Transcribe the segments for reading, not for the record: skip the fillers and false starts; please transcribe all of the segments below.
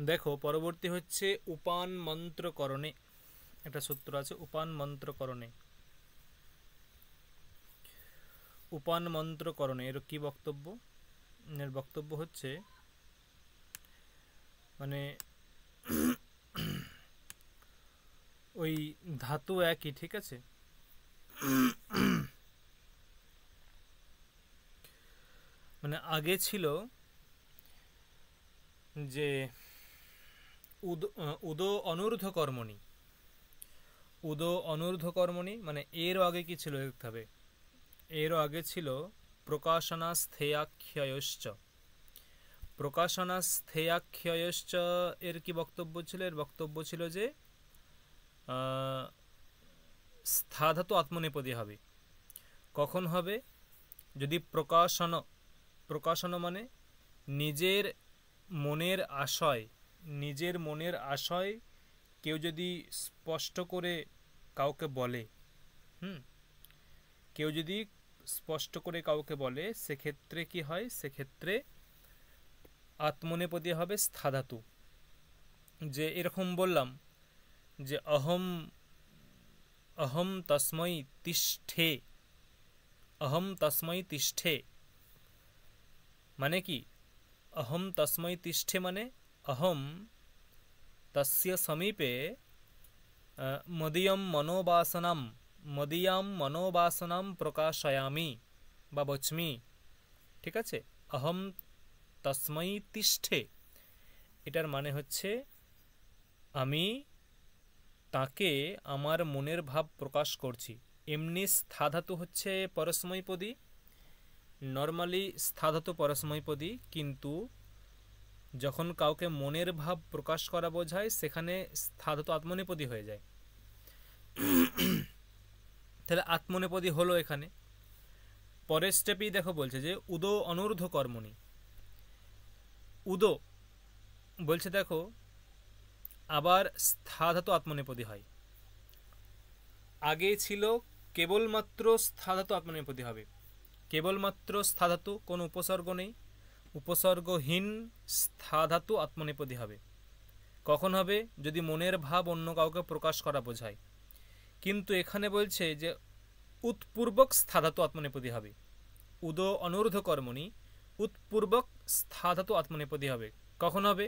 দেখো পরবর্তী হচ্ছে উপান মন্ত্রকরণে। একটা সূত্র আছে উপান মন্ত্রকরণে। উপান মন্ত্রকরণে এর কি বক্তব্য? এর বক্তব্য হচ্ছে মানে ওই ধাতু একই, ঠিক আছে? মানে আগে ছিল যে উদো অনূর্ধ্ব কর্মণি, উদো অনূর্ধ্ব কর্মণি, মানে এরও আগে কি ছিল দেখতে হবে। এরও আগে ছিল প্রকাশনা স্থেয়াখ্যয়শ্চ। প্রকাশনা স্থেয়াখ্যয়শ্চ এর কি বক্তব্য ছিল? এর বক্তব্য ছিল যে স্থা ধাতু আত্মনেপদী হবে। কখন হবে? যদি প্রকাশন, প্রকাশন মানে নিজের মনের আশয়, নিজের মনের আশয় কেউ যদি স্পষ্ট করে কাউকে বলে, কেউ যদি স্পষ্ট করে কাউকে বলে, সেক্ষেত্রে কি হয়? সেক্ষেত্রে আত্মনেপদী হবে স্থা ধাতু। যে এরকম বললাম যে অহম অহম তস্मै তিষ্ঠে, অহম তস্मै তিষ্ঠে মানে কি? অহম তস্मै তিষ্ঠে মানে অহম তস্য সমীপে মদীয়ম মনোবাসনাম, মদীয়াম মনোবাসনাম প্রকাশয়ামি বা বচ্মি, ঠিক আছে? অহম তস্मै তিষ্ঠে, এটার মানে হচ্ছে আমি তাকে আমার মনের ভাব প্রকাশ করছি। এমনি স্থা ধাতু হচ্ছে পরস্মৈপদী, নর্মালি স্থা ধাতু পরস্মৈপদী, কিন্তু যখন কাউকে মনের ভাব প্রকাশ করা বোঝায় সেখানে স্থা ধাতু আত্মনেপদী হয়ে যায়। তাহলে আত্মনেপদী হলো এখানে। পরের স্টেপেই দেখো বলছে যে উদো অনূর্ধ্ব কর্মণি। উদো বলছে দেখো আবার স্থা ধাতু আত্মনেপদী হয়। আগে ছিল কেবলমাত্র স্থা ধাতু আত্মনেপদী হবে, কেবলমাত্র স্থা ধাতু, কোনো উপসর্গ নেই, উপসর্গহীন স্থা ধাতু আত্মনেপদী হবে। কখন হবে? যদি মনের ভাব অন্য কাউকে প্রকাশ করা বোঝায়। কিন্তু এখানে বলছে যে উৎপূর্বক স্থা ধাতু আত্মনেপদী হবে। উদো অনূর্ধ্ব কর্মণি উৎপূর্বক স্থা ধাতু আত্মনেপদী হবে। কখন হবে?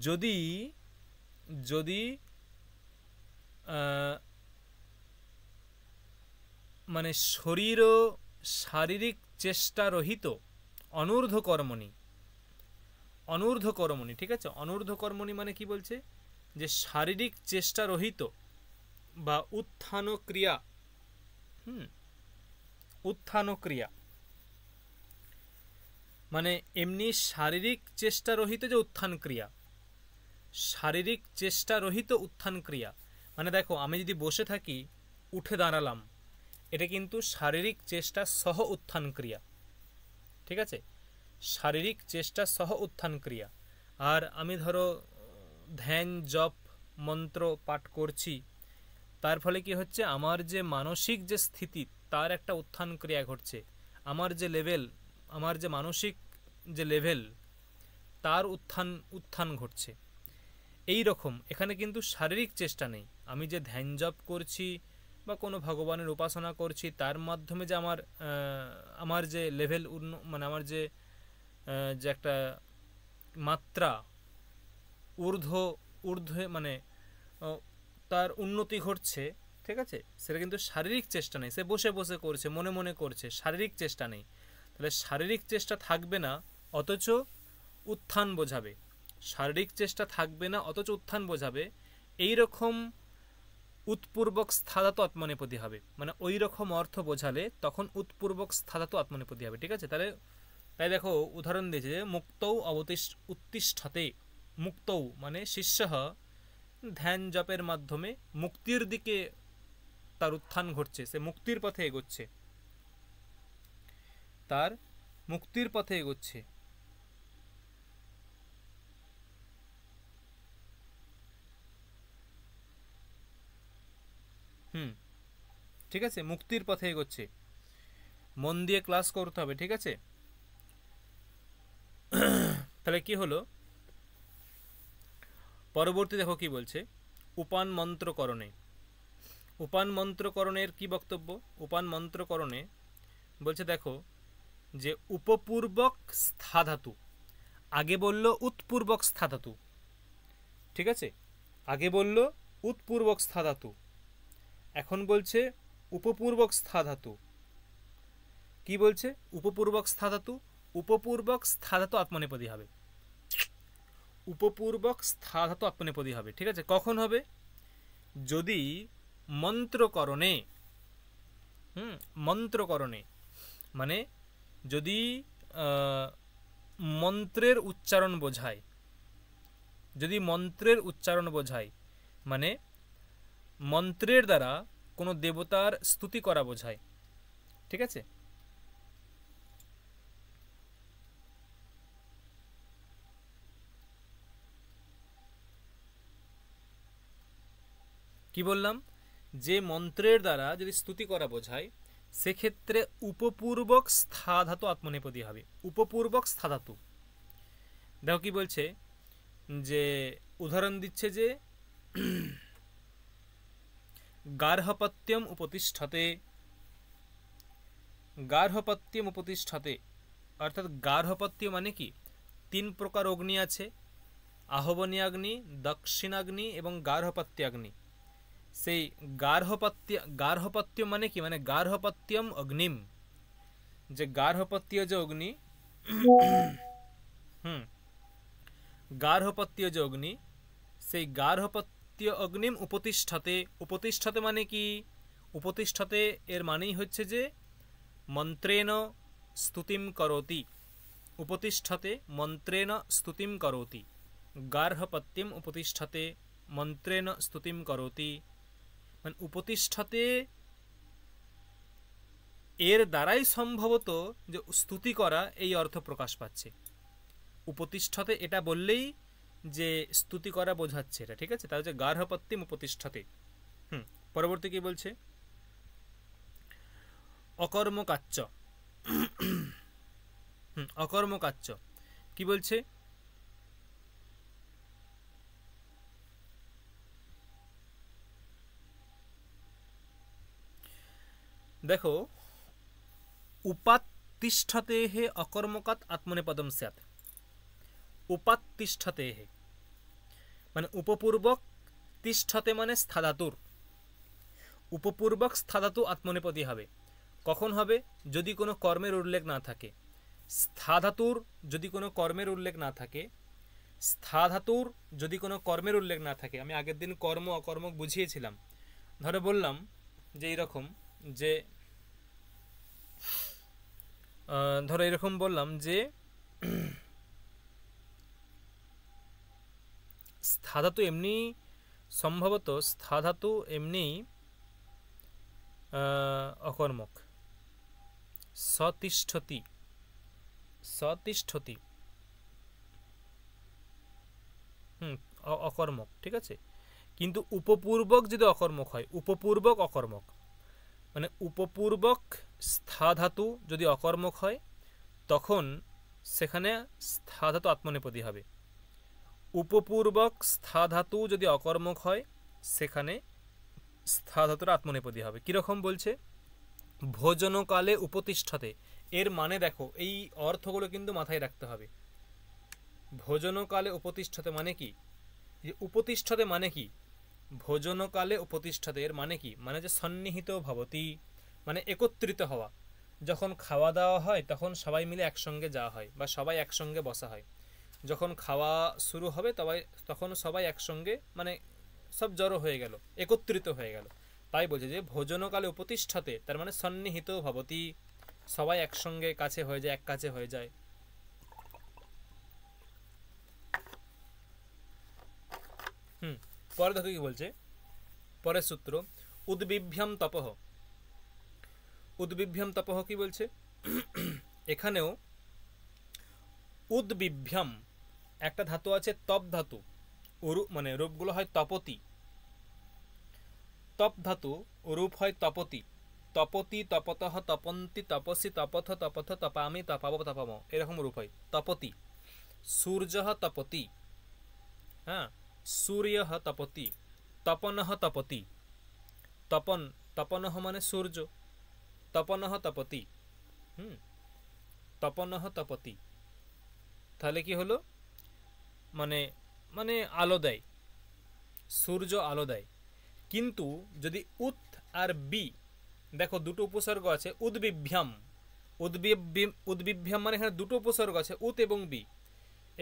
যদি যদি মানে শরীর শারীরিক চেষ্টা রহিত অনূর্ধ্ব কর্মণি, অনূর্ধ্ব কর্মণি, ঠিক আছে? অনূর্ধ্ব কর্মণি মানে কি বলছে? যে শারীরিক চেষ্টা রহিত বা উত্থান ক্রিয়া, উত্থান ক্রিয়া মানে এমনি শারীরিক চেষ্টা রহিত যে উত্থান ক্রিয়া, শারীরিক চেষ্টা রহিত উত্থান ক্রিয়া মানে দেখো আমি যদি বসে থাকি উঠে দাঁড়ালাম, এটা কিন্তু শারীরিক চেষ্টা সহ উত্থান ক্রিয়া, ঠিক আছে? শারীরিক চেষ্টা সহ উত্থান ক্রিয়া। আর আমি ধরো ধ্যান জপ মন্ত্র পাঠ করছি, তার ফলে কি হচ্ছে? আমার যে মানসিক যে স্থিতি তার একটা উত্থান ক্রিয়া ঘটছে, আমার যে লেভেল, আমার যে মানসিক যে লেভেল তার উত্থান ঘটছে। এই রকম এখানে কিন্তু শারীরিক চেষ্টা নেই। আমি যে ধ্যান জপ করছি বা কোনো ভগবানের উপাসনা করছি তার মাধ্যমে যে আমার যে লেভেল মানে আমার যে একটা মাত্রা ঊর্ধ্বে মানে তার উন্নতি ঘটছে, ঠিক আছে? সেটা কিন্তু শারীরিক চেষ্টা নেই। সে বসে বসে করছে, মনে মনে করছে, শারীরিক চেষ্টা নেই। তাহলে শারীরিক চেষ্টা থাকবে না অথচ উত্থান বোঝাবে, শারীরিক চেষ্টা থাকবে না অথচ উত্থান বোঝাবে, এই রকম উৎপূর্বক স্থা ধাতু আত্মনেপদী হবে। মানে ওই রকম অর্থ বোঝালে তখন উৎপূর্বক স্থা ধাতু আত্মনেপদী হবে, ঠিক আছে? তাই দেখো উদাহরণ দিয়েছে যে মুক্তৌ উত্তিষ্ঠতে। মুক্তৌ মানে শিষ্য ধ্যান জপের মাধ্যমে মুক্তির দিকে তার উত্থান ঘটছে, সে মুক্তির পথে এগোচ্ছে, তার মুক্তির পথে এগোচ্ছে। ঠিক আছে, মুক্তির পথে এগোচ্ছে। মন দিয়ে ক্লাস করতে হবে, ঠিক আছে? তাহলে কি হলো? পরবর্তী দেখো কি বলছে, উপান মন্ত্রকরণে। উপান মন্ত্রকরণের কি বক্তব্য? উপান মন্ত্রকরণে বলছে দেখো যে উপপূর্বক স্থা ধাতু, আগে বলল উৎপূর্বক স্থা ধাতু, ঠিক আছে, আগে বলল উৎপূর্বক স্থা ধাতু, এখন বলছে উপপূর্বক স্থা ধাতু। কি বলছে? উপপূর্বক স্থা ধাতু, উপপূর্বক স্থা ধাতু আত্মনেপদী হবে, উপপূর্বক স্থা ধাতু আত্মনেপদী হবে, ঠিক আছে। কখন হবে? যদি মন্ত্রকরণে, মন্ত্রকরণে মানে যদি মন্ত্রের উচ্চারণ বোঝায়, যদি মন্ত্রের উচ্চারণ বোঝায় মানে মন্ত্রের দ্বারা কোনো দেবতার স্তুতি করা বোঝায়, ঠিক আছে। কি বললাম? যে মন্ত্রের দ্বারা যদি স্তুতি করা বোঝায় সেক্ষেত্রে উপপূর্বক স্থা ধাতু আত্মনেপদী হবে, উপপূর্বক স্থা ধাতু। দেখো কি বলছে, যে উদাহরণ দিচ্ছে যে গার্হপত্যম উপতিষ্ঠতে, গার্হপত্যম উপতিষ্ঠতে, অর্থাৎ গার্হপত্য মানে কি? 3 প্রকার অগ্নি আছে, আহবনীয়াগ্নি, দক্ষিণাগ্নি এবং গার্হপত্যাগ্নি। সেই গার্হপত্য মানে কি? মানে গার্হপত্যম অগ্নিম, যে গার্হপত্য যে অগ্নি, গার্হপত্য যে অগ্নি, সেই গার্হপত্য অগ্নিম উপতিষ্ঠতে। উপতিষ্ঠতে মানে কি? উপতিষ্ঠতে এর মানেই হচ্ছে যে মন্ত্রেণ স্তুতিম করোতি, উপতিষ্ঠতে মন্ত্রেণ স্তুতিম করোতি, গার্হপত্যম উপতিষ্ঠতে মন্ত্রেণ স্তুতিম করোতি, মানে উপতিষ্ঠতে এর দ্বারাই সম্ভবত যে স্তুতি করা এই অর্থ প্রকাশ পাচ্ছে। উপতিষ্ঠতে এটা বললেই যে স্তুতি করা বোঝাচ্ছে এটা, ঠিক আছে। তার হচ্ছে গার্হপত্যম উপতিষ্ঠতে। পরবর্তী কি বলছে? অকর্মকাচ্য। অকর্মকাচ্য কি বলছে? দেখো, উপাত্তিষ্ঠতে হে অকর্মকাত আত্মনেপদম স্যাৎ। উপাত্তিষ্ঠতে হে মানে উপপূর্বক, তিষ্ঠতে মানে স্থা-ধাতুর, উপপূর্বক স্থা-ধাতু আত্মনেপদী হবে। কখন হবে? যদি কোনো কর্মের উল্লেখ না থাকে। স্থা-ধাতুর যদি কোনো কর্মের উল্লেখ না থাকে, স্থা-ধাতুর যদি কোনো কর্মের উল্লেখ না থাকে, আমি আগের দিন কর্ম অকর্ম বুঝিয়েছিলাম। ধরে বললাম যে এইরকম, যে ধরো এরকম বললাম যে স্থা-ধাতু এমনি সম্ভবত স্থা-ধাতু এমনি অকর্মক, সতিষ্ঠতি, সতিষ্ঠতি, অকর্মক, ঠিক আছে। কিন্তু উপপূর্বক যদি অকর্মক হয়, উপপূর্বক অকর্মক মানে উপপূর্বক স্থা-ধাতু যদি অকর্মক হয় তখন সেখানে স্থা-ধাতু আত্মনেপদী হবে। উপপূর্বক স্থা-ধাতু যদি অকর্মক হয় সেখানে স্থা-ধাতুর আত্মনেপদী হবে। কীরকম বলছে? ভোজনকালে উপতিষ্ঠতে, এর মানে দেখো এই অর্থগুলো কিন্তু মাথায় রাখতে হবে। ভোজনকালে উপতিষ্ঠতে মানে কি? যে উপতিষ্ঠতে মানে কি? ভোজনকালে উপতিষ্ঠতে এর মানে কি? মানে যে সন্নিহিত ভবতি, মানে একত্রিত হওয়া। যখন খাওয়া দাওয়া হয় তখন সবাই মিলে একসঙ্গে যাওয়া হয় বা সবাই একসঙ্গে বসা হয়। যখন খাওয়া শুরু হবে তখন সবাই একসঙ্গে মানে সব জড়ো হয়ে গেল, একত্রিত হয়ে গেল। তাই বলছে যে ভোজনকালে উপতিষ্ঠতে, তার মানে সন্নিহিত ভবতি, সবাই একসঙ্গে কাছে হয়ে যায়, এক কাছে হয়ে যায়। পরে দেখো কি বলছে, পরের সূত্র, উদ্বিভ্যম তপঃ। উদ্বিভ্যম তপঃ কি বলছে? এখানেও উদ্বিভ্যম একটা ধাতু আছে, তপ ধাতু, মানে রূপগুলো হয় তপতি। তপ ধাতু রূপ হয় তপতি, তপতি, তপতঃ, তপন্তি, তপসি, তপথ, তপথ, তপামি, তপাব, তপাম, এরকম রূপ হয় তপতি। সূর্যঃ তপতি, হ্যাঁ, सूर्यः तपति, तपनः तपति, तपन तपनः মানে সূর্য, তপনः তপতি, তপনः তপতি, তাহলে কি হলো, মানে মানে আলো দেয়, সূর্য আলো দেয়। কিন্তু যদি উত আর বি, দেখো দুটো উপসর্গ আছে, উদ্বিভ্যাম, উদ্বিভ্যাম মানে এখানে দুটো উপসর্গ আছে, উত এবং বি।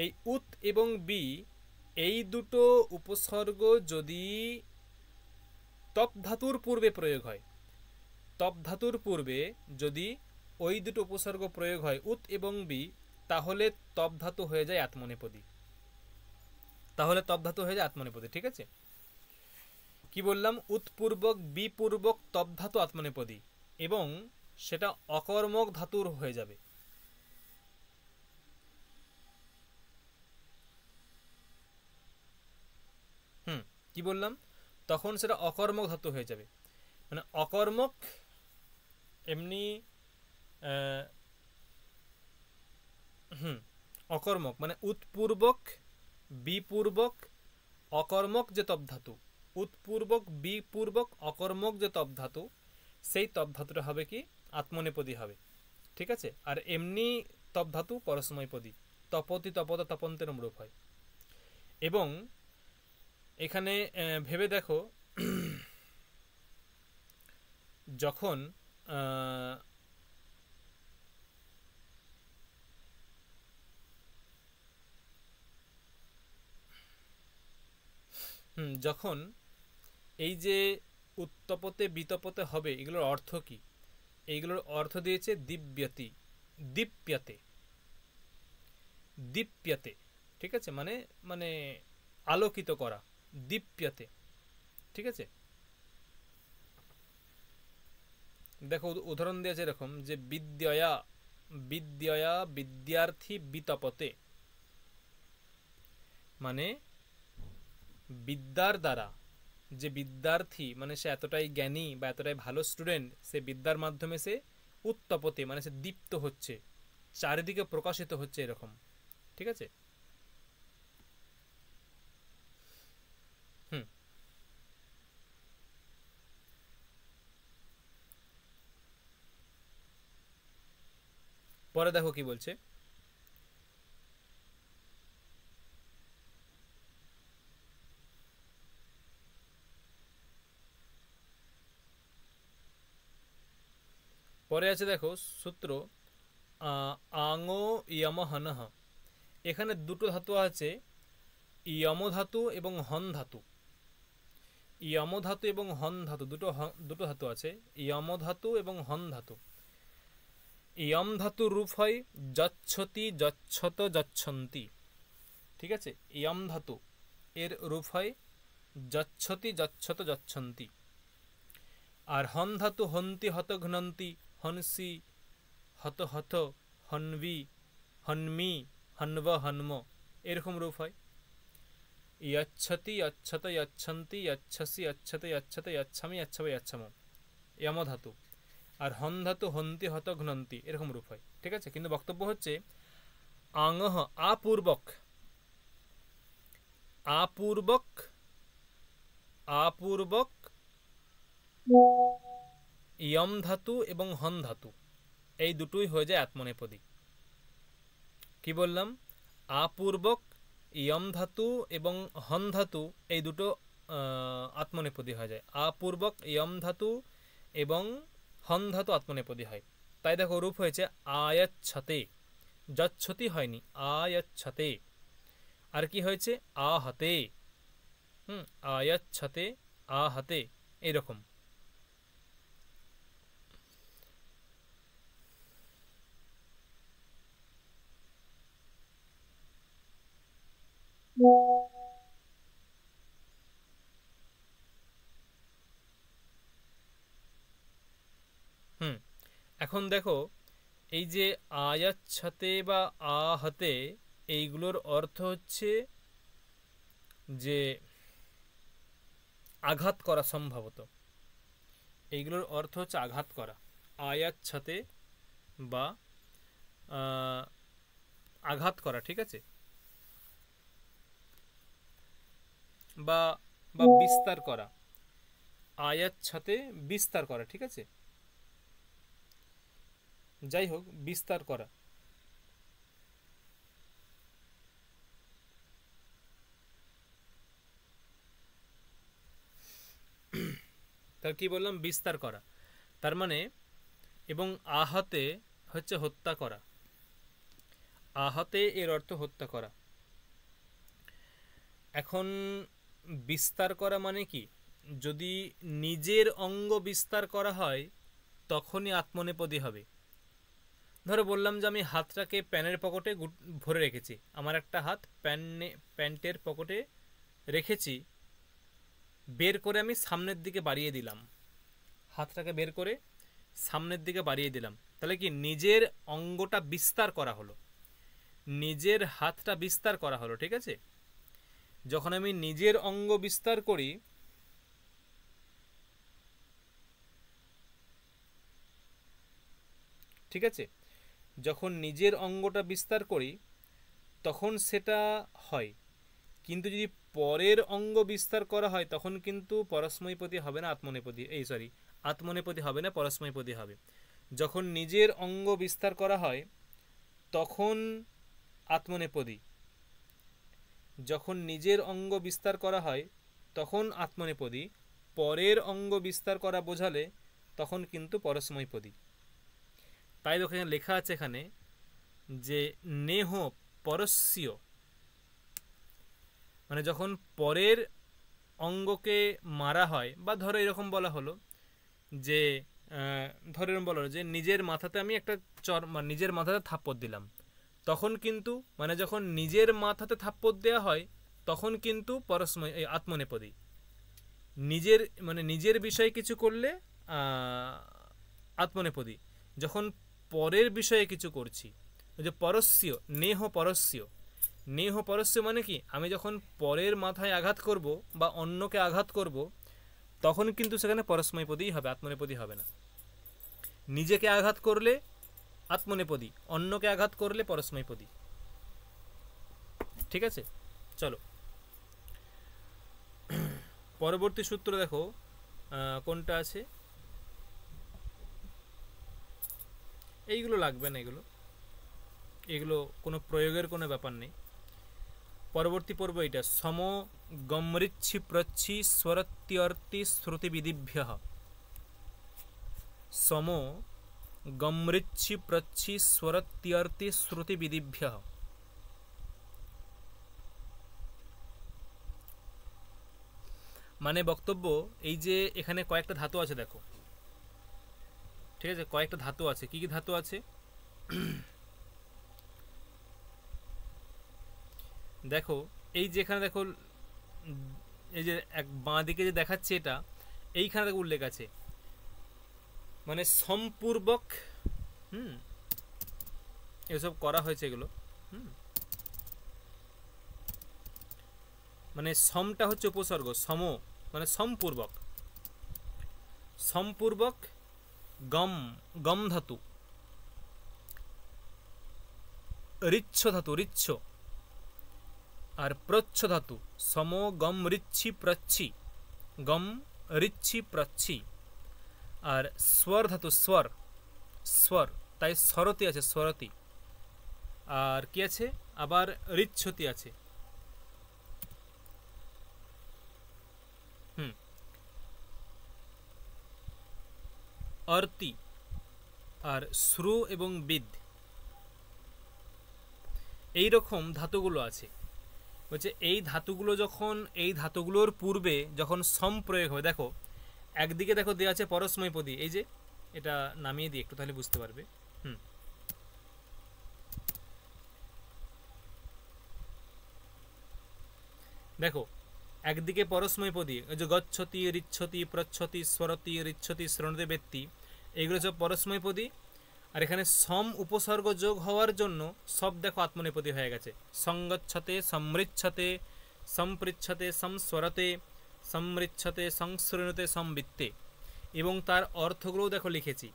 এই উত এবং বি এই দুটো উপসর্গ যদি তপ ধাতুর পূর্বে প্রয়োগ হয়, তপ ধাতুর পূর্বে যদি ওই দুটো উপসর্গ প্রয়োগ হয় উত এবং বি, তাহলে তপ ধাতু হয়ে যায় আত্মনেপদী, তাহলে তপ ধাতু হয়ে যায় আত্মনেপদী। ঠিক আছে, কি বললাম, উৎপূর্বক বিপূর্বক তপ ধাতু আত্মনেপদী, এবং সেটা অকর্মক ধাতুর হয়ে যাবে। কি বললাম, তখন সেটা অকর্মক ধাতু হয়ে যাবে, মানে অকর্মক এমনি অকর্মক মানে উৎপূর্বক বিপূর্বক অকর্মক যে তপ ধাতু, উৎপূর্বক বিপূর্বক অকর্মক যে তপ ধাতু, সেই তপ ধাতুটা হবে কি আত্মনেপদী হবে। ঠিক আছে, আর এমনি তপ ধাতু পরসময়পদী, তপতি তপত তপন্তের রূপ হয়। এবং এখানে ভেবে দেখো, যখন যখন এই যে উত্তপতে বিতপতে হবে, এগুলোর অর্থ কি, এইগুলোর অর্থ দিয়েছে দিব্যতি, দীপ্যতে, দীপ্যতে। ঠিক আছে, মানে মানে আলোকিত করা, দীপ্যতে। ঠিক আছে, দেখো উদাহরণ দিয়েছে এরকম যে বিদ্যয়া, বিদ্যয়া বিদ্যার্থী বিতপতে, মানে বিদ্যার দ্বারা যে বিদ্যার্থী, মানে সে এতটাই জ্ঞানী বা এতটাই ভালো স্টুডেন্ট, সে বিদ্যার মাধ্যমে সে উত্তপতে মানে সে দীপ্ত হচ্ছে, চারিদিকে প্রকাশিত হচ্ছে, এরকম। ঠিক আছে, পরে দেখো কি বলছে, পরে আছে দেখো সূত্র আঙো ইয়মহনহ, এখানে দুটো ধাতু আছে, ইয়ম ধাতু এবং হন ধাতু। ইয়ম ধাতু এবং হন ধাতু, দুটো ধাতু আছে, ইয়ম ধাতু এবং হন ধাতু। ইয়ম ধাতু রূপ হয় যচ্ছতি যচ্ছত যচ্ছন্তি। ঠিক আছে, ইয়ম ধাতু এর রূপ হয় যচ্ছতি যচ্ছত যচ্ছন্তি। আর হন ধাতু হন্তি হত ঘ্নন্তি, হনসি হত হত, হনবি হন্মি, হন্ব হন্ম, এরকম রূপ হয়। यच्छति यच्छत यच्छन्ति यच्छसि यच्छते यच्छते यच्छामि यच्छावे यच्छामो, यम ধাতু। আর হন ধাতু হন্তি হত ঘ্নন্তি, এরকম রূপ হয়। ঠিক আছে, কিন্তু বক্তব্য হচ্ছে আঙহ আপূর্বক, আপূর্বক, আপূর্বক ইয়ম ধাতু এবং হন ধাতু এই দুটোই হয়ে যায় আত্মনেপদী। কি বললাম, আপূর্বক ইয়ম ধাতু এবং হন ধাতু এই দুটো আত্মনেপদী হয়ে যায়, আপূর্বক ইয়ম ধাতু এবং হন ধাতু আত্মনেপদী হয়। তাই দেখো রূপ হয়েছে আয়চ্ছতে, যচ্ছতি হয়নি, আয়চ্ছতে। আর কি হয়েছে আহতে, আয়চ্ছতে আহতে, এরকম। এখন দেখো এই যে আয়াচ্ছতে বা আহতে, এইগুলোর অর্থ হচ্ছে যে আঘাত করা, সম্ভবত এইগুলোর অর্থ হচ্ছে আঘাত করা, আয়াচ্ছতে বা আঘাত করা। ঠিক আছে, বা বা বিস্তার করা, আয়াচ্ছাতে বিস্তার করা, ঠিক আছে, যাই হোক বিস্তার করা। তার কি বললাম, বিস্তার করা, তার মানে, এবং আহতে হচ্ছে হত্যা করা, আহতে এর অর্থ হত্যা করা। এখন বিস্তার করা মানে কি, যদি নিজের অঙ্গ বিস্তার করা হয় তখনই আত্মনেপদী হবে। ধরো বললাম যে আমি হাতটাকে প্যান্টের পকেটে ভরে রেখেছি, আমার একটা হাত প্যান্টের পকেটে রেখেছি, বের করে আমি সামনের দিকে বাড়িয়ে দিলাম, হাতটাকে বের করে সামনের দিকে বাড়িয়ে দিলাম, তাহলে কি নিজের অঙ্গটা বিস্তার করা হলো, নিজের হাতটা বিস্তার করা হলো, ঠিক আছে। যখন আমি নিজের অঙ্গ বিস্তার করি, ঠিক আছে, যখন নিজের অঙ্গটা বিস্তার করি তখন সেটা হয়, কিন্তু যদি পরের অঙ্গ বিস্তার করা হয় তখন কিন্তু পরস্মৈপদী হবে না, আত্মনেপদী, আত্মনেপদী হবে না, পরস্মৈপদী হবে। যখন নিজের অঙ্গ বিস্তার করা হয় তখন আত্মনেপদী, যখন নিজের অঙ্গ বিস্তার করা হয় তখন আত্মনেপদী, পরের অঙ্গ বিস্তার করা বোঝালে তখন কিন্তু পরস্মৈপদী। তাই দেখেন লেখা আছে এখানে যে নেহ পরস্য, মানে যখন পরের অঙ্গকে মারা হয়, বা ধরো এরকম বলা হলো যে ধরো এরকম বলা হলো যে নিজের মাথাতে আমি একটা মানে নিজের মাথাতে থাপ্পড় দিলাম, তখন কিন্তু মানে যখন নিজের মাথাতে থাপ্পড় দেওয়া হয় তখন কিন্তু পরস্ময় আত্মনেপদী, নিজের মানে নিজের বিষয়ে কিছু করলে আত্মনেপদী, যখন পরের বিষয়ে কিছু করছি, ওই যে পরস্য, নেহ পরস্য, নেহ পরস্য মানে কি, আমি যখন পরের মাথায় আঘাত করব বা অন্যকে আঘাত করব তখন কিন্তু সেখানে পরস্মৈপদীই হবে, আত্মনেপদী হবে না। নিজেকে আঘাত করলে আত্মনেপদী, অন্যকে আঘাত করলে পরস্মৈপদী, ঠিক আছে। চলো পরবর্তী সূত্র দেখো কোনটা আছে, এইগুলো লাগবে না, এগুলো এগুলো কোনো প্রয়োগের কোনো ব্যাপার নেই। পরবর্তী পর্ব এটা, সম গমৃচ্ছি প্রচ্ছি স্বরত্যর্তি শ্রুতিবিধিভ্য, সম গমৃচ্ছি প্রচ্ছি স্বরত্যর্তি শ্রুতিবিধিভ্য। মানে বক্তব্য এই যে এখানে কয়েকটা ধাতু আছে দেখো, ঠিক আছে, কয়েকটা ধাতু আছে, কি কি ধাতু আছে দেখো, এই যেখানে দেখো, এই যে এক বাঁ দিকে যে দেখাচ্ছে এটা, এইখানে দেখো উল্লেখ আছে, মানে সম্পূর্বক, এসব করা হয়েছে এগুলো, মানে সমটা হচ্ছে উপসর্গ, সম মানে সম্পূর্বক, সম্পূর্বক গম, গম ধাতু, ঋচ্ছ ধাতু, ঋচ্ছ, আর প্রচ্ছ ধাতু, সম গম ঋচ্ছি প্রচ্ছি, গম ঋচ্ছি প্রচ্ছি, আর স্বর ধাতু, স্বর, স্বর, তাই স্বরতি আছে, স্বরতি, আর কি আছে আবার ঋচ্ছতি আছে, অর্তি, আর শ্রু এবং বিদ, এই রকম ধাতুগুলো আছে। বলছে এই ধাতুগুলো যখন, এই ধাতুগুলোর পূর্বে যখন সম প্রয়োগ হবে, দেখো একদিকে দেখো দেওয়া আছে পরস্মৈপদী, এই যে এটা নামিয়ে দিই একটু তাহলে বুঝতে পারবে। দেখো একদিকে পরস্মৈপদী, ওই যে গচ্ছতি, ঋচ্ছতি, প্রচ্ছতি, স্বরতি, ঋচ্ছতি, শ্রণতে ব্যক্তি, এইগুলো সব পরস্মৈপদী, আর এখানে সম উপসর্গ যোগ হওয়ার জন্য সব দেখো আত্মনেপদী হয়ে গেছে, সংগচ্ছতে, সমৃচ্ছতে, সম্পৃচ্ছতে, সংস্বরতে, সমৃচ্ছতে, সংশ্রণতে, সংবৃত্তে, এবং তার অর্থগুলোও দেখো লিখেছি,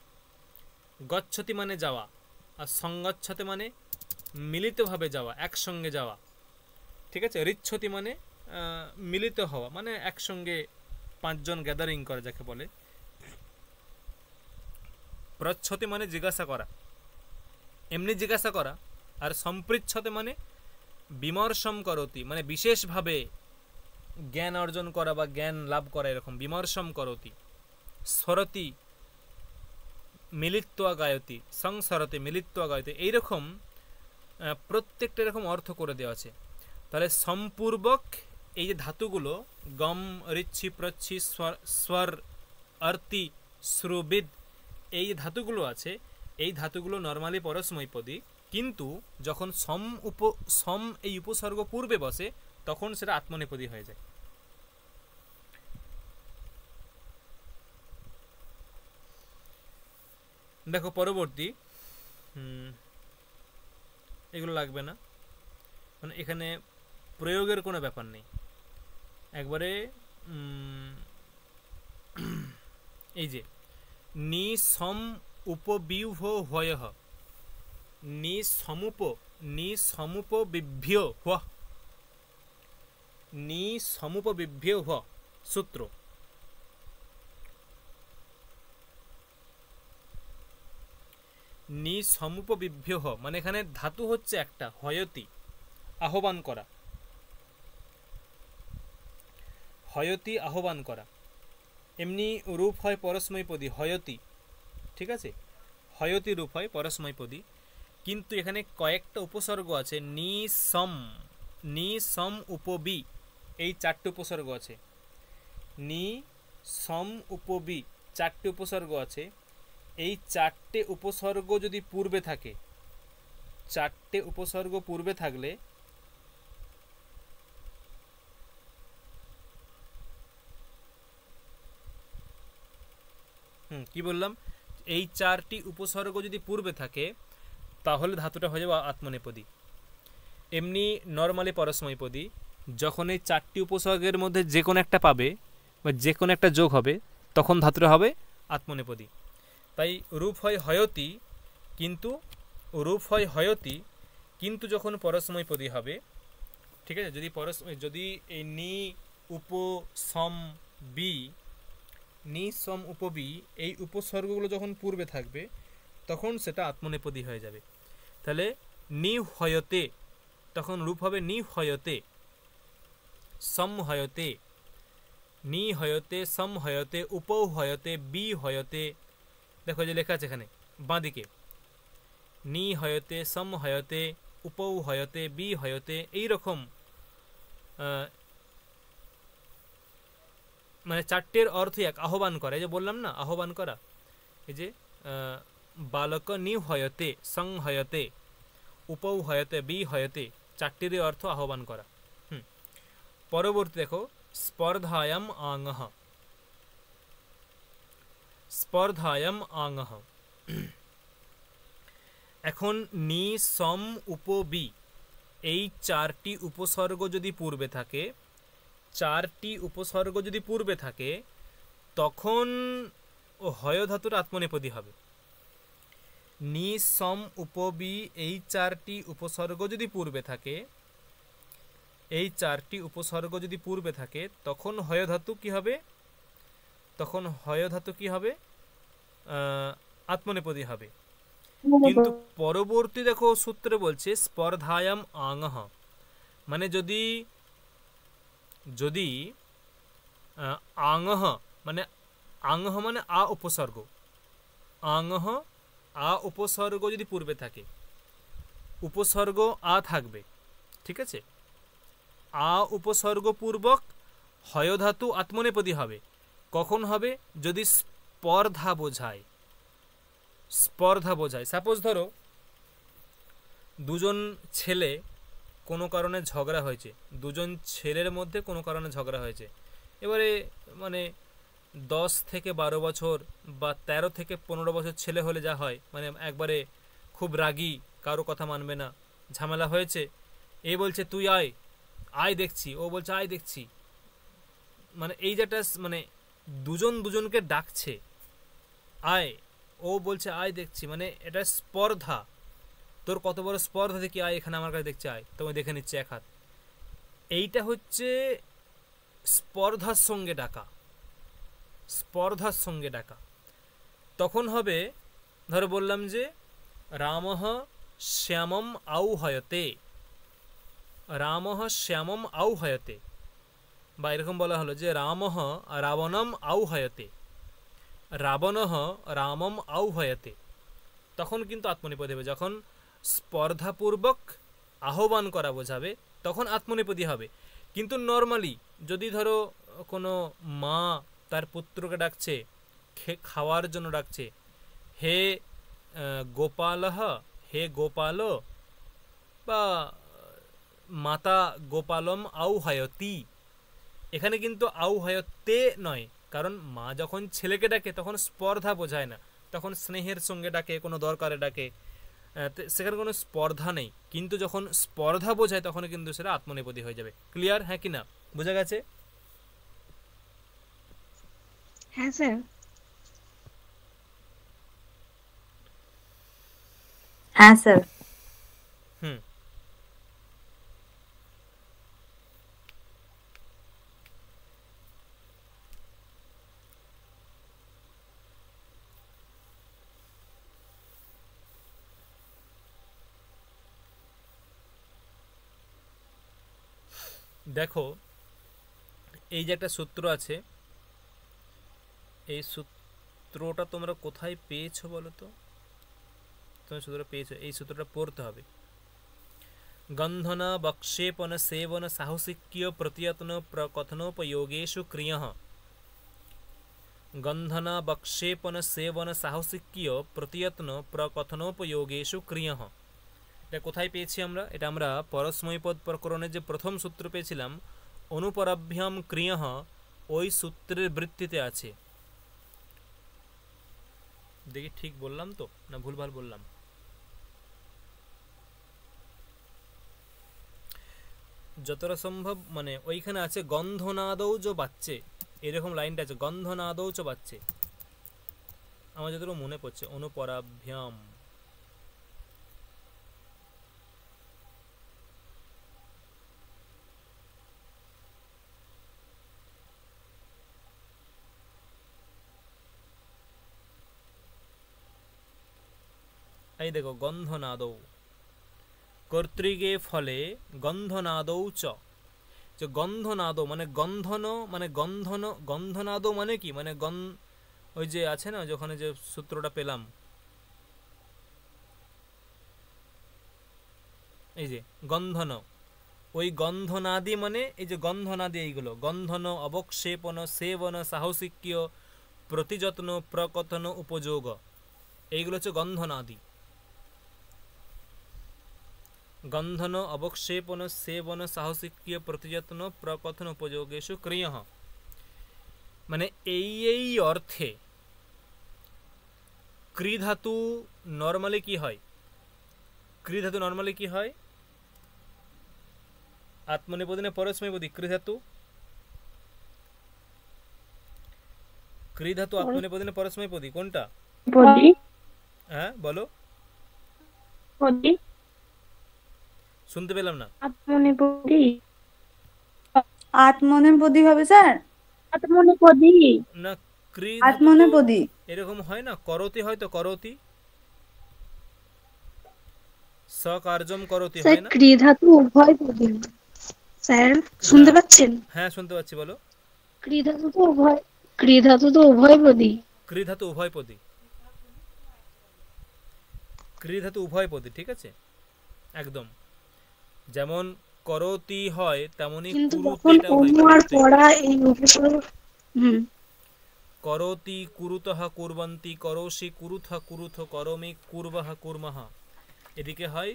গচ্ছতি মানে যাওয়া, আর সংগচ্ছতে মানে মিলিতভাবে যাওয়া, একসঙ্গে যাওয়া, ঠিক আছে, ঋচ্ছতি মানে মিলিত হওয়া, মানে একসঙ্গে পাঁচজন গ্যাদারিং করা যাকে বলে। প্রচ্ছতে মানে জিজ্ঞাসা করা, এমনি জিজ্ঞাসা করা। আর সম্পৃচ্ছতে মানে বিমর্ষম করতি, মানে বিশেষভাবে জ্ঞান অর্জন করা বা জ্ঞান লাভ করা, এরকম বিমর্ষম করতি। স্বরতি মিলিত্বা গায়তি, সংসরতি মিলিত্বা গায়তি, এইরকম প্রত্যেকটা এরকম অর্থ করে দেওয়া আছে। তাহলে সম্পূর্বক এই যে ধাতুগুলো গম, ঋচ্ছি, প্রচ্ছি, স্বর, অর্তি, শ্রুবিদ, এই ধাতুগুলো আছে, এই ধাতুগুলো নর্মালি পরস্মৈপদী, কিন্তু যখন সম এই উপসর্গ পূর্বে বসে তখন সেটা আত্মনেপদী হয়ে যায়। দেখো পরবর্তী, এগুলো লাগবে না, মানে এখানে প্রয়োগের কোনো ব্যাপার নেই, একবারে এই যে নি সম উপবিহ্য হয়ঃ, নি সমুপ বিভ্য হ, নি সমুপ বিভ্য হ সূত্র। নি সমুপ বিভ্য হ মানে এখানে ধাতু হচ্ছে একটা, হয়তি, আহ্বান করা, হয়তি আহ্বান করা। এমনি রূপ হয় পরস্মৈপদী হয়তি, ঠিক আছে, হয়তি রূপ হয় পরস্মৈপদী, কিন্তু এখানে কয়েকটা উপসর্গ আছে, নি সম উপবি, এই চারটে উপসর্গ আছে, নি সম উপবি চারটে উপসর্গ আছে। এই চারটে উপসর্গ যদি পূর্বে থাকে, চারটে উপসর্গ পূর্বে থাকলে কি বললাম, এই চারটি উপসর্গ যদি পূর্বে থাকে তাহলে ধাতুটা হয়ে যাবে আত্মনেপদী। এমনি নর্মালি পরস্মৈপদী, যখন এই চারটি উপসর্গের মধ্যে যে কোনো একটা পাবে বা যে কোনো একটা যোগ হবে তখন ধাতুটা হবে আত্মনেপদী। তাই রূপ হয় হয়তি, কিন্তু যখন পরস্মৈপদী হবে, ঠিক আছে, যদি এই নি উপ সম বি, নি সম উপবি এই উপসর্গগুলো যখন পূর্বে থাকবে তখন সেটা আত্মনেপদী হয়ে যাবে। তাহলে নি হয়তে, তখন রূপ হবে নি হয়তে, সম হয়তে, নি হয়তে, সম হয়তে, উপৌ হয়তে, বি হয়তে। দেখো যে লেখা আছে এখানে বাঁদিকে, নি হয়তে, সম হয়তে, উপৌ হয়তে, বি হয়তে, এইরকম মানে চারটের অর্থ এক, আহ্বান করা। এই যে বললাম না আহ্বান করা, এই যে বালক নি হয়তে, সং হয়তে, উপৌ হয়তে, বি হয়তে, চারটিরই অর্থ আহ্বান করা। পরবর্তী দেখো স্পর্ধায়াম আঙহ, স্পর্ধায়াম আঙহ। এখন নি সম উপবি এই চারটি উপসর্গ যদি পূর্বে থাকে, চারটি উপসর্গ যদি পূর্বে থাকে তখন হয় ধাতুর আত্মনেপদী হবে। নি সম উপবি এই চারটি উপসর্গ যদি পূর্বে থাকে, এই চারটি উপসর্গ যদি পূর্বে থাকে তখন হয় ধাতু কি হবে, তখন হয় ধাতু কি হবে, আত্মনেপদী হবে। কিন্তু পরবর্তী দেখো সূত্রে বলছে স্পর্ধায়াম আঙহ, মানে যদি আঙহ মানে আ উপসর্গ, আঙহ আ উপসর্গ যদি পূর্বে থাকে, উপসর্গ আ থাকবে, ঠিক আছে, আ উপসর্গ পূর্বক হয় ধাতু আত্মনেপদী হবে। কখন হবে, যদি স্পর্ধা বোঝায়, স্পর্ধা বোঝায়। সাপোজ ধরো দুজন ছেলে কোনো কারণে ঝগড়া হয়েছে, দুজন ছেলের মধ্যে কোনো কারণে ঝগড়া হয়েছে, এবারে মানে 10 থেকে 12 বছর বা 13 থেকে 15 বছর ছেলে হলে যা হয়, মানে একবারে খুব রাগী, কারো কথা মানবে না, ঝামেলা হয়েছে, এ বলছে তুই আয়, আয় দেখছি, ও বলছে আয় দেখছি, মানে এই যেটা মানে দুজন দুজনকে ডাকছে, আয়, ও বলছে আয় দেখছি, মানে এটা স্পর্ধা, তোর কত বড় স্পর্ধা দেখি, আয় এখানে আমার কাছে দেখছে, আয়, তোমায় দেখে নিচ্ছে এক হাত, এইটা হচ্ছে স্পর্ধার সঙ্গে ডাকা, স্পর্ধার সঙ্গে ডাকা। তখন হবে, ধরো বললাম যে রামঃ শ্যামম আউহয়তে, রামঃ শ্যামম আউহয়তে, বা এরকম বলা হলো যে রামঃ রাবণম আউহয়তে, রাবণঃ রামম আউহয়তে, তখন কিন্তু আত্মনেপদী হবে। যখন স্পর্ধাপূর্বক আহ্বান করা বোঝাবে তখন আত্মনেপদী হবে। কিন্তু নর্মালি যদি ধরো কোনো মা তার পুত্রকে ডাকছে, খাওয়ার জন্য ডাকছে, হে গোপালঃ, হে গোপাল, বা মাতা গোপালম আউহায়তি, এখানে কিন্তু আউহায়তে নয়, কারণ মা যখন ছেলেকে ডাকে তখন স্পর্ধা বোঝায় না, তখন স্নেহের সঙ্গে ডাকে, কোনো দরকারে ডাকে, সেখানে কোনো স্পর্ধা নেই। কিন্তু যখন স্পর্ধা বোঝায় তখন কিন্তু সেটা আত্মনেপদী হয়ে যাবে। ক্লিয়ার? হ্যাঁ কি না? বোঝা গেছে? হ্যাঁ স্যার। হ্যাঁ স্যার। হুম, দেখো এই যে একটা সূত্র আছে, এই সূত্রটা তোমরা কোথায় পেয়েছো বলো তো? তোমরা সূত্রটা পেয়েছো, এই সূত্রটা পড়তে হবে। গন্ধন বক্ষেপন সেবন সাহসিক্য প্রতিয়ত্ন প্রকথনোপयोगेषु क्रियः, গন্ধন বক্ষেপন সেবন সাহসিক্য প্রতিয়ত্ন প্রকথনোপयोगेषु क्रियः। এটা কোথায় পেয়েছি আমরা? এটা আমরা পরস্মৈপদ প্রকরণে যে প্রথম সূত্র পেয়েছিলাম, অনুপরাভ্যাম ক্রিয়ঃ, ওই সূত্রের বৃত্তিতে আছে। দেখি ঠিক বললাম তো না ভুলভাল বললাম? যতটা সম্ভব মানে ওইখানে আছে গন্ধনাদৌ চ বাচ্চে, এরকম লাইনটা আছে, গন্ধনাদৌ চ বাচ্চে, আমার যতটুকু মনে পড়ছে, অনুপরাভ্যাম। এই দেখো গন্ধনাদৌ, কর্তৃকে ফলে গন্ধনাদৌ চ, যে গন্ধনাদ মানে গন্ধন, মানে গন্ধন, গন্ধনাদ মানে কি, মানে ওই যে আছে না যখন যে সূত্রটা পেলাম, এই যে গন্ধন, ওই গন্ধনাদি মানে এই যে গন্ধনাদি, এইগুলো গন্ধন অবক্ষেপন সেবন সাহসিক্য প্রতিযত্ন প্রকথন উপযোগ, এইগুলো হচ্ছে গন্ধনাদি। গন্ধন অবক্ষেপন সেবন সাহসিক্য প্রতিযত্ন প্রকথন উপযোগেষু ক্রিয়ঃ, মানে এই অর্থে ক্রি ধাতু নর্মালি কি হয়? ক্রি ধাতু নর্মালি কি হয়? আত্মনেপদী না পরস্মৈপদী? ক্রি ধাতু, ক্রি ধাতু আত্মনেপদী না পরস্মৈপদী, কোনটা? হ্যাঁ বলো, শুনতে পেলাম না। আত্মনেপদী। আত্মনেপদী হবে স্যার। আত্মনেপদী না, ক্রি ধাতু তো আত্মনেপদী এরকম হয় না, করতি হয় তো, করতি, সকার্যম করতি স্যার, হয় না? ক্রি ধাতু উভয় পদী। স্যার শুনতে না, পাচ্ছেন? হ্যাঁ শুনতে পাচ্ছি, বলো। ক্রি ধাতু তো উভয়, ক্রি ধাতু তো উভয় পদী। ক্রি ধাতু উভয় পদী, ক্রি ধাতু উভয় পদী, ঠিক আছে একদম। যেমন করতি হয় তেমনি কিন্তু যখন কুরুতেটাও হয়, অনু আর কুরুতে। পড়া এই উপসর্গ, করতি কুরুতঃ কুর্বন্তি, করোষি কুরুথ কুরুথ, করমি কুর্বহ কুর্মঃ। এদিকে হয়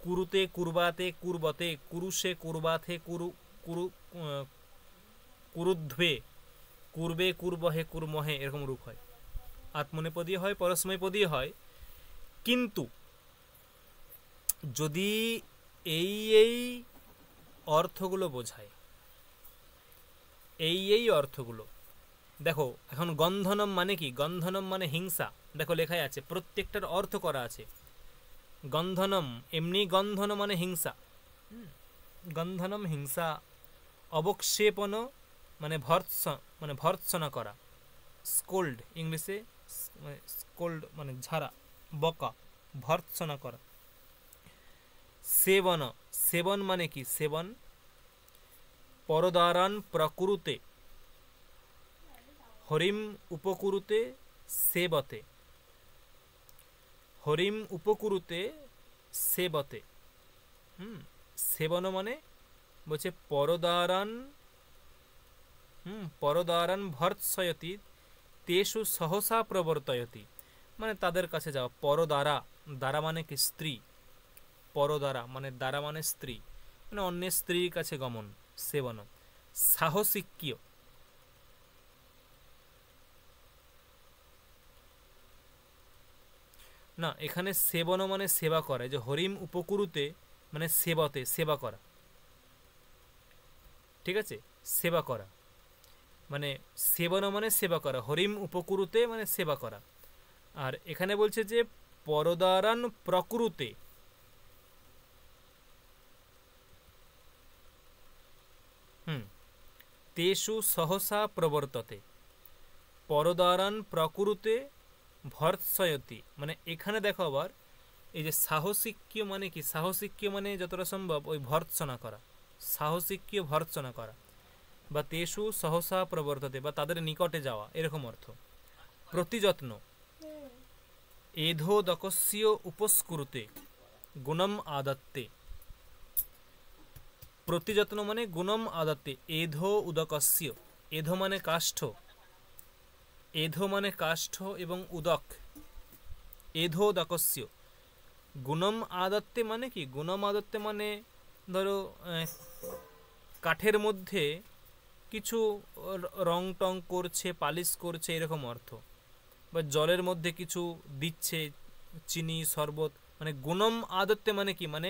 কুরুতে কুরবাতে কুরবতে, কুরুষে কুরবাথে কুরু কুরু কুরুধ্বে, কুরবে কুরবহে কুরমহে, এরকম রূপ হয়। আত্মনেপদী হয়, পরস্মৈপদী হয়। কিন্তু যদি এই অর্থগুলো বোঝায়, এই অর্থগুলো, দেখো এখন গন্ধনম মানে কি? গন্ধনম মানে হিংসা, দেখো লেখাই আছে, প্রত্যেকটার অর্থ করা আছে। গন্ধনম এমনি গন্ধন মানে হিংসা, গন্ধনম হিংসা, অবক্ষেপণ মানে ভর্ৎসনা করা, স্কোল্ড ইংলিশে স্কোল্ড মানে ঝাড়া, বকা, ভর্ৎসনা করা। সেবন, সেবন মানে কি? সেবন পরদারান প্রকুরুতে, হরিম উপকুরুতে সেবতে, হরিম উপকুরুতে সেবতে। সেবন মানে বলছে পরদারান, পরদারান ভর্ৎসয়তি তেষু সহসা প্রবর্তয়তি, মানে তাদের কাছে যাওয়া। পরদ্বারা, দ্বারা মানে কি? স্ত্রী। পরদ্বারা মানে দ্বারা মানে স্ত্রী, মানে অন্যের স্ত্রীর কাছে গমন, সেবন। সাহসিক্য, না এখানে সেবন মানে সেবা করে, যে হরিম উপকুরুতে মানে সেবতে, সেবা করা, ঠিক আছে? সেবা করা মানে সেবন মানে সেবা করা, হরিম উপকুরুতে মানে সেবা করা। আর এখানে বলছে যে পরদারান প্রকুরুতে, তেষু সহসা প্রবর্ততে, পরদারান প্রকুরুতে ভর্ৎসয়তি, মানে এখানে দেখো আবার এই যে সাহসিক্য মানে কি? সাহসিক্য মানে যতটা সম্ভব ওই ভর্ৎসনা করা, সাহসিক্য ভর্ৎসনা করা, বা তেষু সহসা প্রবর্ততে, বা তাদের নিকটে যাওয়া, এরকম অর্থ। প্রতিযত্ন, এধোদকস্য উপস্কুরুতে গুণম আদত্তে, প্রতিযত্ন মানে গুণম আদত্তে, এধো উদকস্য, এধো মানে কাষ্ঠ, এধো মানে কাষ্ঠ এবং উদক, এধোদকস্য। গুণম আদত্তে মানে কি? গুণম আদত্তে মানে ধরো কাঠের মধ্যে কিছু রং টং করছে, পালিশ করছে, এরকম অর্থ। বা জলের মধ্যে কিছু দিচ্ছে, চিনি শরবত, মানে গুণম আদত্তে মানে কি? মানে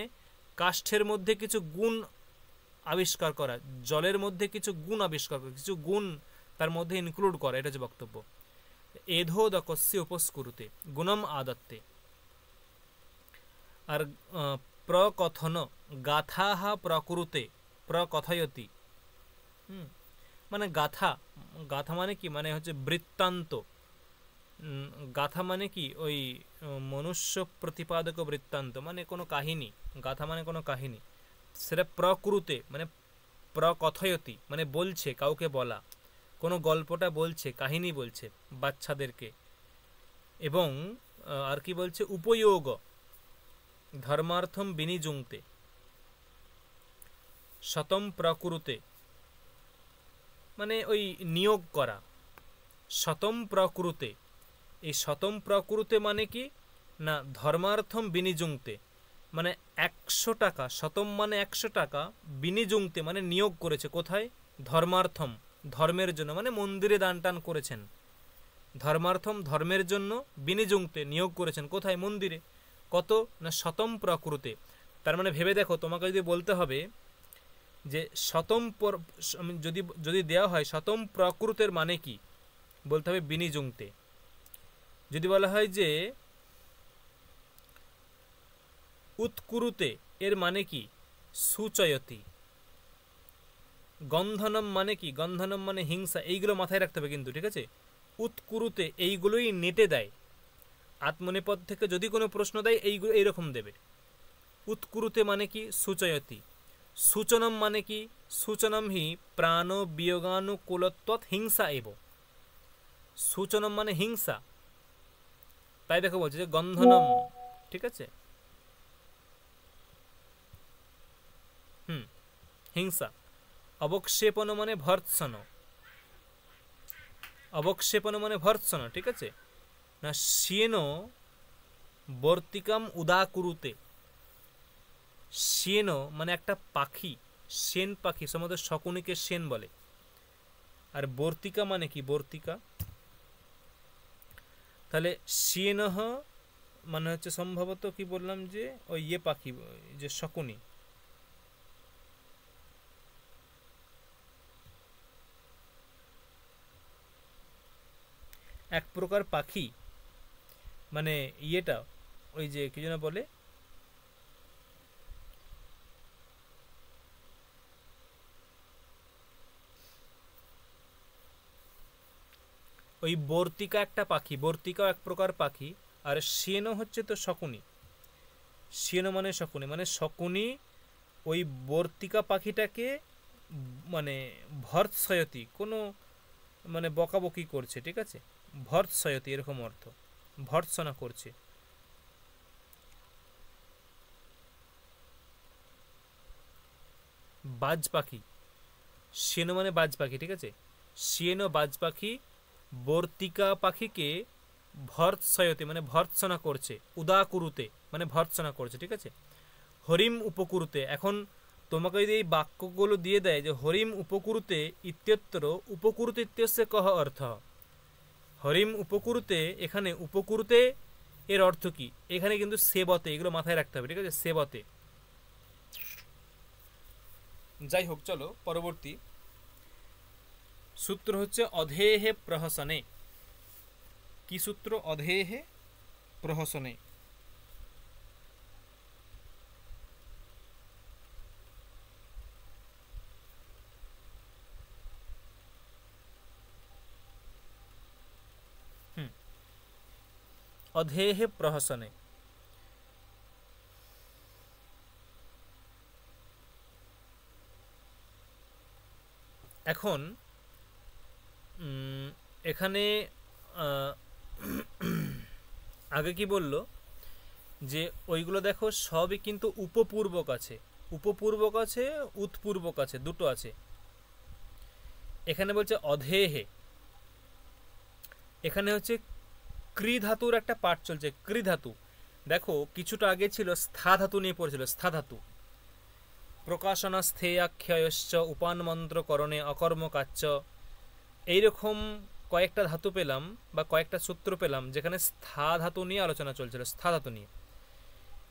কাষ্ঠের মধ্যে কিছু গুণ আবিষ্কার করা, জলের মধ্যে কিছু গুণ আবিষ্কার করা, কিছু গুণ তার মধ্যে ইনক্লুড করা, এটা হচ্ছে বক্তব্য। এধোদকস্য উপস্কুরুতে গুণম আদত্তে। আর প্রকথন, গাথাহ প্রকুরুতে প্রকথয়তি, মানে গাথা, গাথা মানে কি? মানে হচ্ছে বৃত্তান্ত। গাথা মানে কি? ওই মনুষ্য প্রতিপাদক বৃত্তান্ত, মানে কোনো কাহিনী। গাথা মানে কোনো কাহিনী, সেটা প্রকুরুতে মানে প্রকথয়তি, মানে বলছে, কাউকে বলা, কোনো গল্পটা বলছে, কাহিনী বলছে বাচ্চাদেরকে। এবং আর কি বলছে? উপয়োগ, ধর্মার্থম বিনিযুংতে, শতম প্রকুরুতে মানে ওই নিয়োগ করা, শতম প্রকুরুতে। এই শতম প্রকুরুতে মানে কি? না ধর্মার্থম বিনিযুংতে, মানে 100 টাকা, শতম মানে 100 টাকা, বিনিযুংতে মানে নিয়োগ করেছে, কোথায়? ধর্মার্থম, ধর্মের জন্য, মানে মন্দিরে দান টান করেছেন। ধর্মার্থম ধর্মের জন্য, বিনিযুংতে নিয়োগ করেছেন, কোথায়? মন্দিরে। কত? না শতম প্রকুরুতে। তার মানে ভেবে দেখো, তোমাকে যদি বলতে হবে যে শতম, যদি দেওয়া হয় শতম প্রকুরুতের মানে কি, বলতে হবে বিনিযুংতে। যদি বলা হয় যে উৎকুরুতে, এর মানে কি? সুচয়তি। গন্ধনম মানে কি? গন্ধনম মানে হিংসা। এইগুলো মাথায় রাখতে হবে কিন্তু, ঠিক আছে? উৎকুরুতে এইগুলোই নেটে দেয়। আত্মনিপদ থেকে যদি কোনো প্রশ্ন দেয় এইগুলো এইরকম দেবে। উৎকুরুতে মানে কি? সুচয়তি। সূচনম মানে কি? সূচনম হি প্রাণ বিয়োগানুকূলত্বৎ হিংসা এব। সূচনম মানে হিংসা, তাই দেখো বলছে যে গন্ধনম, ঠিক আছে? হিংসা। অবক্ষেপণ মানে ভর্ৎসন, অবক্ষেপণ মানে ভর্ৎসন, ঠিক আছে না? শ্যেন বর্তিকাম উদাকুরুতে, শ্যেন মানে একটা পাখি, সেন পাখি, সম্ভবত শকুনিকে সেন বলে। আর বর্তিকা মানে কি? বর্তিকা। তাহলে শ্যেনঃ মানে হচ্ছে সম্ভবত কি বললাম, যে ওই ইয়ে পাখি, যে শকুনি। এক প্রকার পাখি, মানে ইয়েটা ওই যে কি যেন বলে, ওই বর্তিকা একটা পাখি, বর্তিকাও এক প্রকার পাখি, আর শ্যেনো হচ্ছে তো শকুনি। শ্যেনো মানে শকুনি, মানে শকুনি ওই বর্তিকা পাখিটাকে মানে ভর্ৎসয়তি, কোনো মানে বকাবকি করছে, ঠিক আছে, ভর্ৎসয়তি এরকম অর্থ, ভর্ৎসনা করছে। বাজ পাখি, শ্যেনো মানে বাজ পাখি, ঠিক আছে, শ্যেনো বাজ পাখি বর্তিকা পাখিকে ভর্ৎসয়তি মানে ভর্ৎসনা করছে, উদাকুরুতে মানে ভর্ৎসনা করছে, ঠিক আছে। হরিম উপকুরুতে, এখন তোমাকে যদি এই বাক্যগুলো দিয়ে দেয় যে হরিম উপকুরুতে ইত্যত্র, উপকুরুতে ইত্যস্য কহ অর্থ, হরিম উপকুরুতে, এখানে উপকুরুতে এর অর্থ কি, এখানে কিন্তু সেবতে, এগুলো মাথায় রাখতে হবে, ঠিক আছে, সেবতে। যাই হোক, চলো পরবর্তী সূত্র হচ্ছে অধেহে প্রহসনে। কি সূত্র? অধেহে প্রহসনে। অধেহে প্রহসনে। এখন এখানে আগে কি বলল যে ওইগুলো দেখো সবই কিন্তু উপপূর্বক আছে, উপপূর্বক আছে, উৎপূর্বক আছে, দুটো আছে। এখানে বলছে অধেহে, এখানে হচ্ছে ক্রি ধাতুর একটা পাঠ চলছে, ক্রি ধাতু। দেখো কিছুটা আগে ছিল স্থা ধাতু নিয়ে পড়েছিল, স্থা ধাতু, প্রকাশনা স্থেয়াক্ষয়শ্চ উপান মন্ত্রকরণে অকর্মকাচ্য, এইরকম কয়েকটা ধাতু পেলাম বা কয়েকটা সূত্র পেলাম যেখানে স্থা ধাতু নিয়ে আলোচনা চলছিল, স্থা ধাতু নিয়ে।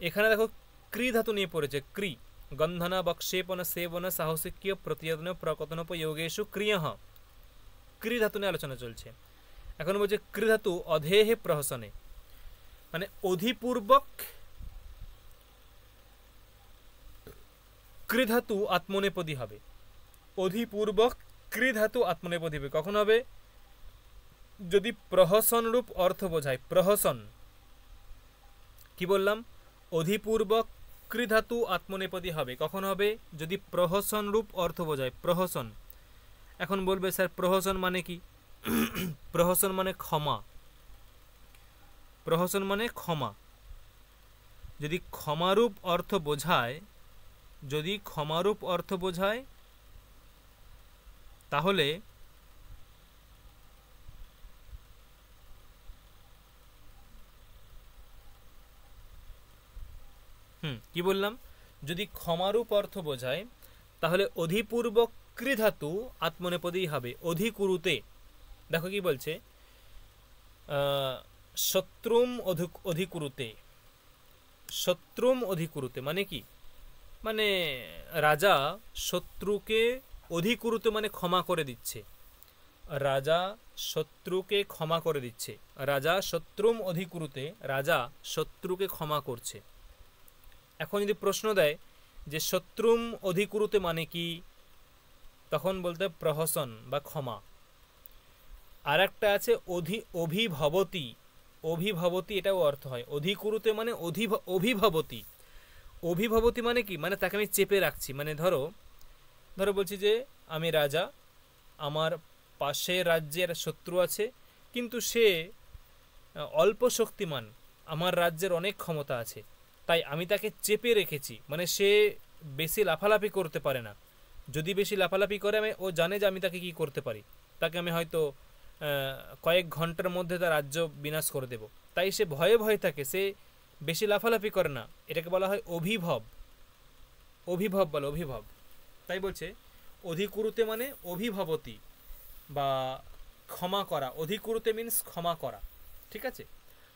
এখানে দেখো ক্রি ধাতু নিয়ে পড়েছে, ক্রি, গন্ধনা বক্ষেপন সেবন সাহসিক্য প্রতিয়দন প্রকতনোপযোগেষু ক্রিয়ঃ, ক্রি ধাতু নিয়ে আলোচনা চলছে। এখন বলছে ক্রি ধাতু অধেহে প্রহসনে, মানে অধিপূর্বক ক্রি ধাতু আত্মনেপদী হবে, অধিপূর্বক ক্রি ধাতু আত্মনেপদী হবে। কখন হবে? যদি প্রহসন রূপ অর্থ বোঝায়, প্রহসন, কি বললাম? অধিপূর্বক ক্রি ধাতু আত্মনেপদী হবে। কখন হবে? যদি প্রহসন রূপ অর্থ বোঝায়, প্রহসন। এখন বলবে স্যার প্রহসন মানে কি? প্রহসন মানে ক্ষমা, প্রহসন মানে ক্ষমা। যদি ক্ষমারূপ অর্থ বোঝায়, যদি ক্ষমারূপ অর্থ বোঝায় তাহলে কি বললাম? যদি ক্ষমারূপ অর্থ বোঝায় তাহলে অধিপূর্বক ক্রি ধাতু আত্মনেপদী হবে, অধিকুরুতে। দেখো কি বলছে, শত্রুম অধিকুরুতে, শত্রুম অধিকুরুতে মানে কি? মানে রাজা শত্রুকে অধিকুরুতে মানে ক্ষমা করে দিচ্ছে, রাজা শত্রুকে ক্ষমা করে দিচ্ছে, রাজা শত্রুম অধিকুরুতে, রাজা শত্রুকে ক্ষমা করছে। এখন যদি প্রশ্ন দেয় যে শত্রুম অধিকুরুতে মানে কি, তখন বলতে প্রহসন বা ক্ষমা। আর একটা আছে অভিভবতি, অভিভবতি এটাও অর্থ হয়। অধিকুরুতে মানে অভিভবতি, অভিভবতি মানে কি? মানে তাকে আমি চেপে রাখছি। মানে ধরো বলছি যে আমি রাজা, আমার পাশের রাজ্যের শত্রু আছে, কিন্তু সে অল্প শক্তিমান, আমার রাজ্যের অনেক ক্ষমতা আছে, তাই আমি তাকে চেপে রেখেছি। মানে সে বেশি লাফালাফি করতে পারে না, যদি বেশি লাফালাফি করে ও জানে যে আমি তাকে কি করতে পারি, তাকে আমি হয়তো কয়েক ঘন্টার মধ্যে তার রাজ্য বিনাশ করে দেব, তাই সে ভয়ে ভয়ে থাকে, সে বেশি লাফালাফি করে না। এটাকে বলা হয় অভিভব, অভিভব বলে, অভিভব। তাই বলছে অধিকুরুতে মানে অভিভবতি বা ক্ষমা করা, অধিকুরুতে মিনস ক্ষমা করা, ঠিক আছে।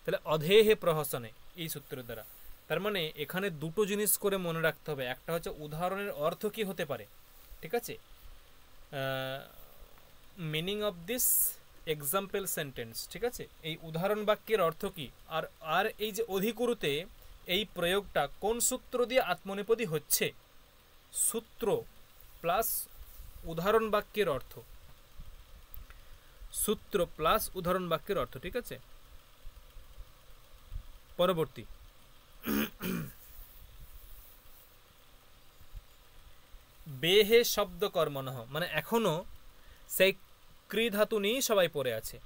তাহলে অধেহে প্রহসনে এই সূত্রের দ্বারা, তার মানে এখানে দুটো জিনিস করে মনে রাখতে হবে। একটা হচ্ছে উদাহরণের অর্থ কি হতে পারে, ঠিক আছে, meaning of this example sentence, ঠিক আছে, এই উদাহরণ বাক্যের অর্থ কি, আর আর এই যে অধিকুরুতে এই প্রয়োগটা কোন সূত্র দিয়ে আত্মনেপদী হচ্ছে, সূত্র প্লাস উদাহরণ বাক্যের অর্থ। সূত্র প্লাস উদাহরণ বাক্যের অর্থ, ঠিক আছে। পরবর্তী, বেহে শব্দ কর্মণঃ, মানে এখনো সেই ক্রি ধাতু নিয়েই সবাই পড়ে আছে,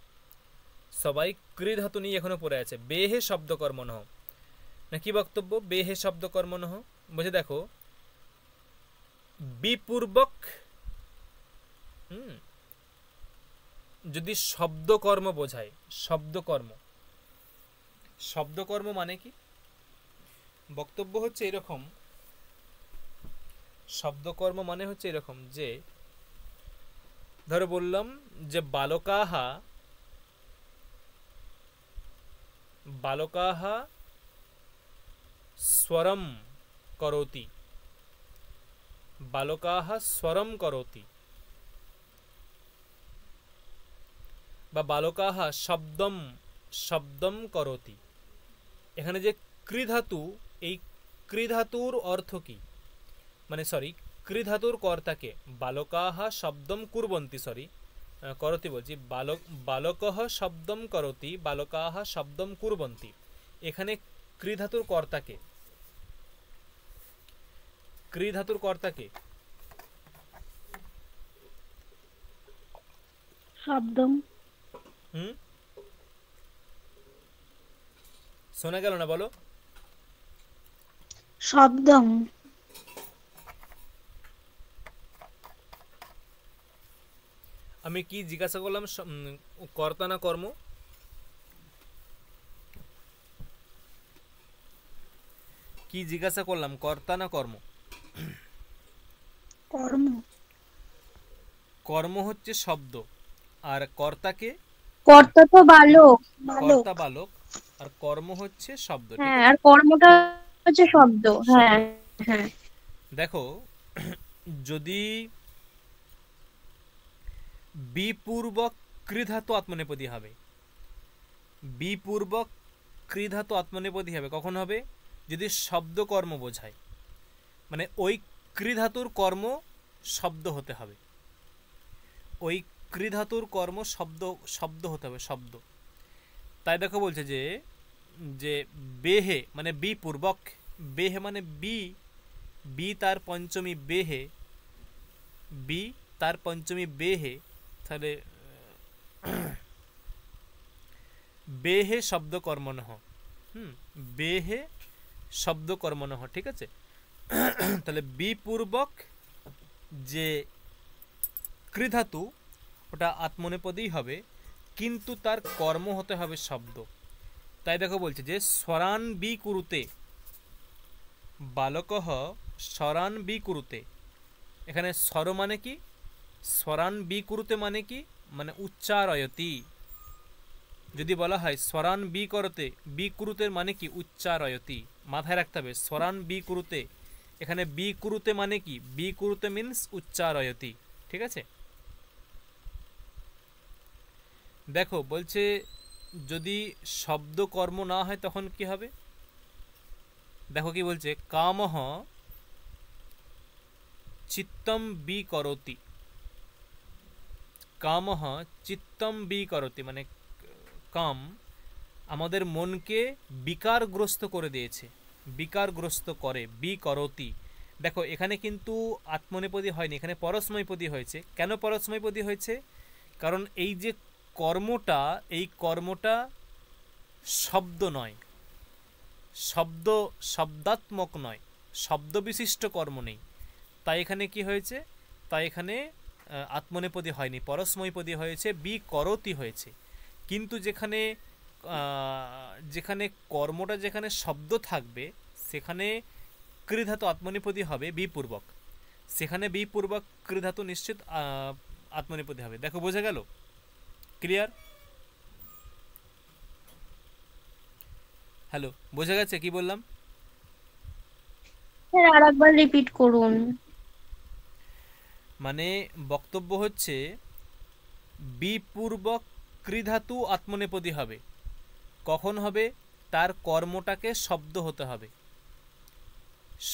সবাই ক্রি ধাতু নিয়ে এখনো পড়ে আছে। বেহে শব্দ কর্মণঃ, না কি বক্তব্য? বেহে শব্দ কর্মণঃ বুঝে দেখো, বিপূর্বক যদি শব্দকর্ম বোঝায়, শব্দকর্ম, শব্দকর্ম মানে কি? বক্তব্য হচ্ছে এরকম, শব্দকর্ম মানে হচ্ছে এরকম যে ধরো বললাম যে বালকাহা বালকাহা স্বরম করোতি, বালকাহা স্বরম করোতি, বা বালকাহা শব্দম শব্দম করোতি। এখানে যে ক্রি ধাতু, এই ক্রি ধাতুর অর্থ কি? মানে সরি, ক্রি ধাতুর কর্তাকে, বালকাহা শব্দম কুর্বন্তি, সরি করতি বলছি, বালকহ শব্দম করতি, বালকাহা শব্দম কুর্বন্তি। এখানে ক্রি ধাতুর কর্তাকে, ক্রি ধাতুর কর্তাকে শব্দম। শোনা গেল না? বলো। শব্দম। আমি কি জিজ্ঞাসা করলাম? কর্তা না কর্ম? কি জিজ্ঞাসা করলাম, কর্তা না কর্ম? কর্ম। কর্ম হচ্ছে শব্দ, আর কর্তাকে, কর্তা তো বালক, বালক। কর্তা বালক, আর কর্ম হচ্ছে শব্দ, ঠিক হ্যাঁ, আছে? আর কর্মটা হচ্ছে শব্দ। হ্যাঁ হ্যাঁ। দেখো, যদি বিপূর্বক কৃধাতু আত্মনেপদী হবে, বিপূর্বক কৃধাতু আত্মনেপদী হবে কখন হবে? যদি শব্দ কর্ম বোঝায়, মানে ওই কৃধাতুর কর্ম শব্দ হতে হবে, ওই কৃধাতুর কর্ম শব্দ শব্দ হতে হবে, শব্দ। তাই দেখো বলছে যে যে বেহে মানে বিপূর্বক, বেহে মানে বি, বি তার পঞ্চমী বেহে, বি তার পঞ্চমী বেহে, তাহলে বেহে শব্দ কর্মণঃ, বেহে শব্দ কর্মণঃ, ঠিক আছে। তাহলে বিপূর্বক যে কৃধাতু ওটা আত্মনেপদী হবে, কিন্তু তার কর্ম হতে হবে শব্দ। তাই দেখো বলছে যে স্বরান বি কুরুতে, বালকহ স্বরান বি কুরুতে। এখানে স্বর মানে কি? স্বরান বি কুরুতে মানে কি? মানে উচ্চারয়তি। যদি বলা হয় স্বরান বি করতে, বি কুরুতের মানে কি? উচ্চারয়তি। মাথায় রাখতে হবে স্বরান বি কুরুতে, এখানে বি কুরুতে মানে কি? বি কুরুতে মিন্স উচ্চারয়তি, ঠিক আছে। দেখো বলছে যদি শব্দ কর্ম না হয় তখন কি হবে? দেখো কি বলছে, কামহ চিত্তম বি করতি, কামহ চিত্তম বি করতি, মানে কাম আমাদের মনকে বিকারগ্রস্ত করে দিয়েছে, বিকারগ্রস্ত করে, বি করতি। দেখো এখানে কিন্তু আত্মনেপদী হয়নি, এখানে পরস্মৈপদী হয়েছে। কেন পরস্মৈপদী হয়েছে? কারণ এই যে কর্মটা, এই কর্মটা শব্দ নয়, শব্দ শব্দাত্মক নয়, শব্দ বিশিষ্ট কর্ম নেই। তাই এখানে কি হয়েছে? তাই এখানে আত্মনেপদী হয়নি, পরস্মৈপদী হয়েছে, বি করতি হয়েছে। কিন্তু যেখানে যেখানে কর্মটা যেখানে শব্দ থাকবে সেখানে কৃধাতু আত্মনেপদী হবে বিপূর্বক, সেখানে বিপূর্বক কৃধাতু নিশ্চিত আত্মনেপদী হবে। দেখো বোঝা গেল? ক্লিয়ার? হ্যালো, বোঝা গেছে কি বললাম? স্যার আরেকবার রিপিট করুন। মানে বক্তব্য হচ্ছে বিপূর্বক কৃধাতু আত্মনেপদী হবে কখন হবে? তার কর্মটাকে শব্দ হতে হবে,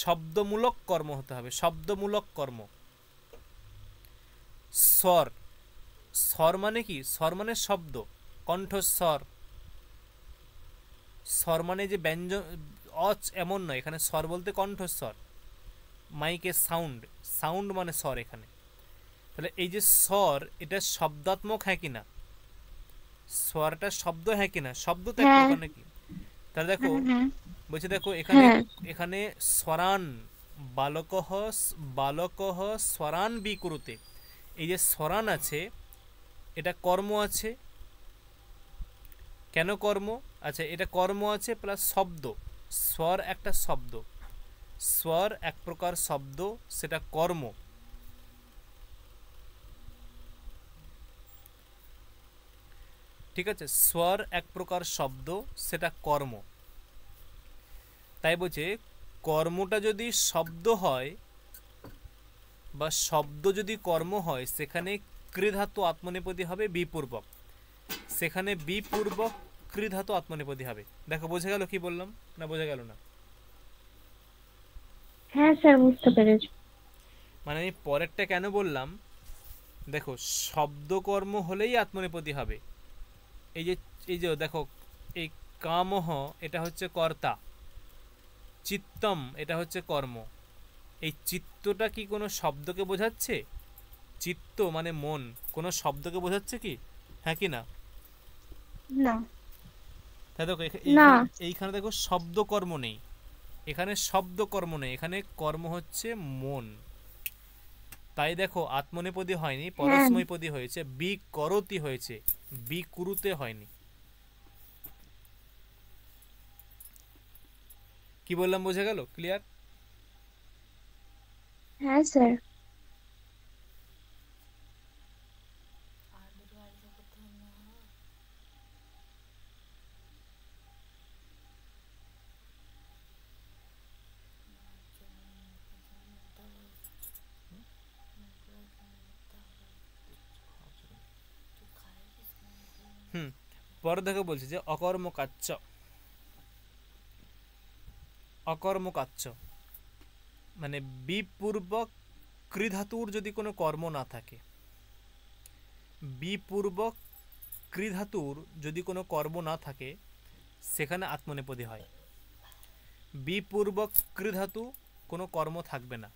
শব্দমূলক কর্ম হতে হবে, শব্দমূলক কর্ম। স্বর স্বর মানে কি? স্বর মানে শব্দ, কণ্ঠস্বর। স্বর মানে যে ব্যঞ্জন অচ এমন নয়, এখানে স্বর বলতে কণ্ঠস্বর, মাইকের সাউন্ড, সাউন্ড মানে স্বর এখানে। তাহলে এই যে স্বর, এটা শব্দাত্মক হ্যাঁ কি না? স্বরটা শব্দ হ্যাঁ কি না? শব্দ তো এক হ্যাঁ প্রকার নাকি? তাহলে দেখো হ্যাঁ বলছে, দেখো এখানে হ্যাঁ এখানে স্বরান বালকহ বালকহ স্বরান বিকুরুতে, এই যে স্বরান আছে, এটা কর্ম আছে। কেন কর্ম? আচ্ছা, এটা কর্ম আছে প্লাস শব্দ। স্বর একটা শব্দ, স্বর এক প্রকার শব্দ, সেটা কর্ম। ঠিক আছে, স্বর এক প্রকার শব্দ, সেটা কর্ম। তাই বলছে কর্মটা যদি শব্দ হয় বা শব্দ যদি কর্ম হয়, সেখানে কৃধাতু আত্মনেপদী হবে বিপূর্বক, সেখানে বিপূর্বক কৃধাতু আত্মনেপদী হবে। দেখো বোঝা গেল কি বললাম, না বোঝা গেল না? হ্যাঁ স্যার বুঝতে পেরেছি। মানে আমি পরেরটা কেন বললাম, দেখো শব্দকর্ম হলেই আত্মনেপদী হবে। এই যে দেখো, এই কামহ এটা হচ্ছে কর্তা, চিত্তম এটা হচ্ছে কর্ম। এই চিত্তটা কি কোনো শব্দকে বোঝাচ্ছে? চিত্ত মানে মন, কোনো শব্দকে বোঝাচ্ছে কি? হ্যাঁ কি না? না তাই দেখো না এইখানে দেখো শব্দকর্ম নেই, এখানে শব্দকর্ম নেই, এখানে কর্ম হচ্ছে মন। তাই দেখো আত্মনেপদী হয়নি, হ্যাঁ পরস্মৈপদী হয়েছে, বিকরতি হয়েছে, বিকুরুতে হয়নি। কি বললাম বোঝা গেল? ক্লিয়ার? হ্যাঁ স্যার। পরে দেখো বলছে যে অকর্মকাচ্য, অকর্মকাচ্য মানে বিপূর্বক কৃধাতুর যদি কোনো কর্ম না থাকে, বিপূর্বক কৃধাতুর যদি কোনো কর্ম না থাকে, সেখানে আত্মনেপদী হয়। বিপূর্বক কৃধাতু কোনো কর্ম থাকবে না।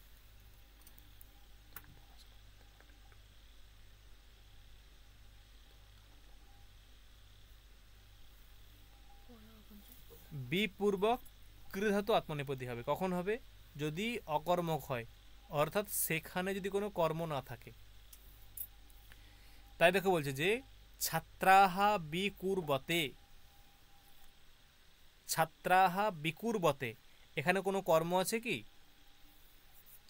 বিপূর্বক কৃধাতু আত্মনেপদী হবে। কখন হবে? যদি অকর্মক হয়, অর্থাৎ সেখানে যদি কোনো কর্ম না থাকে। তাই দেখো বলছে যে ছাত্রাহা বিকুর্বতে, ছাত্রাহা বিকুর্বতে, এখানে কোনো কর্ম আছে কি?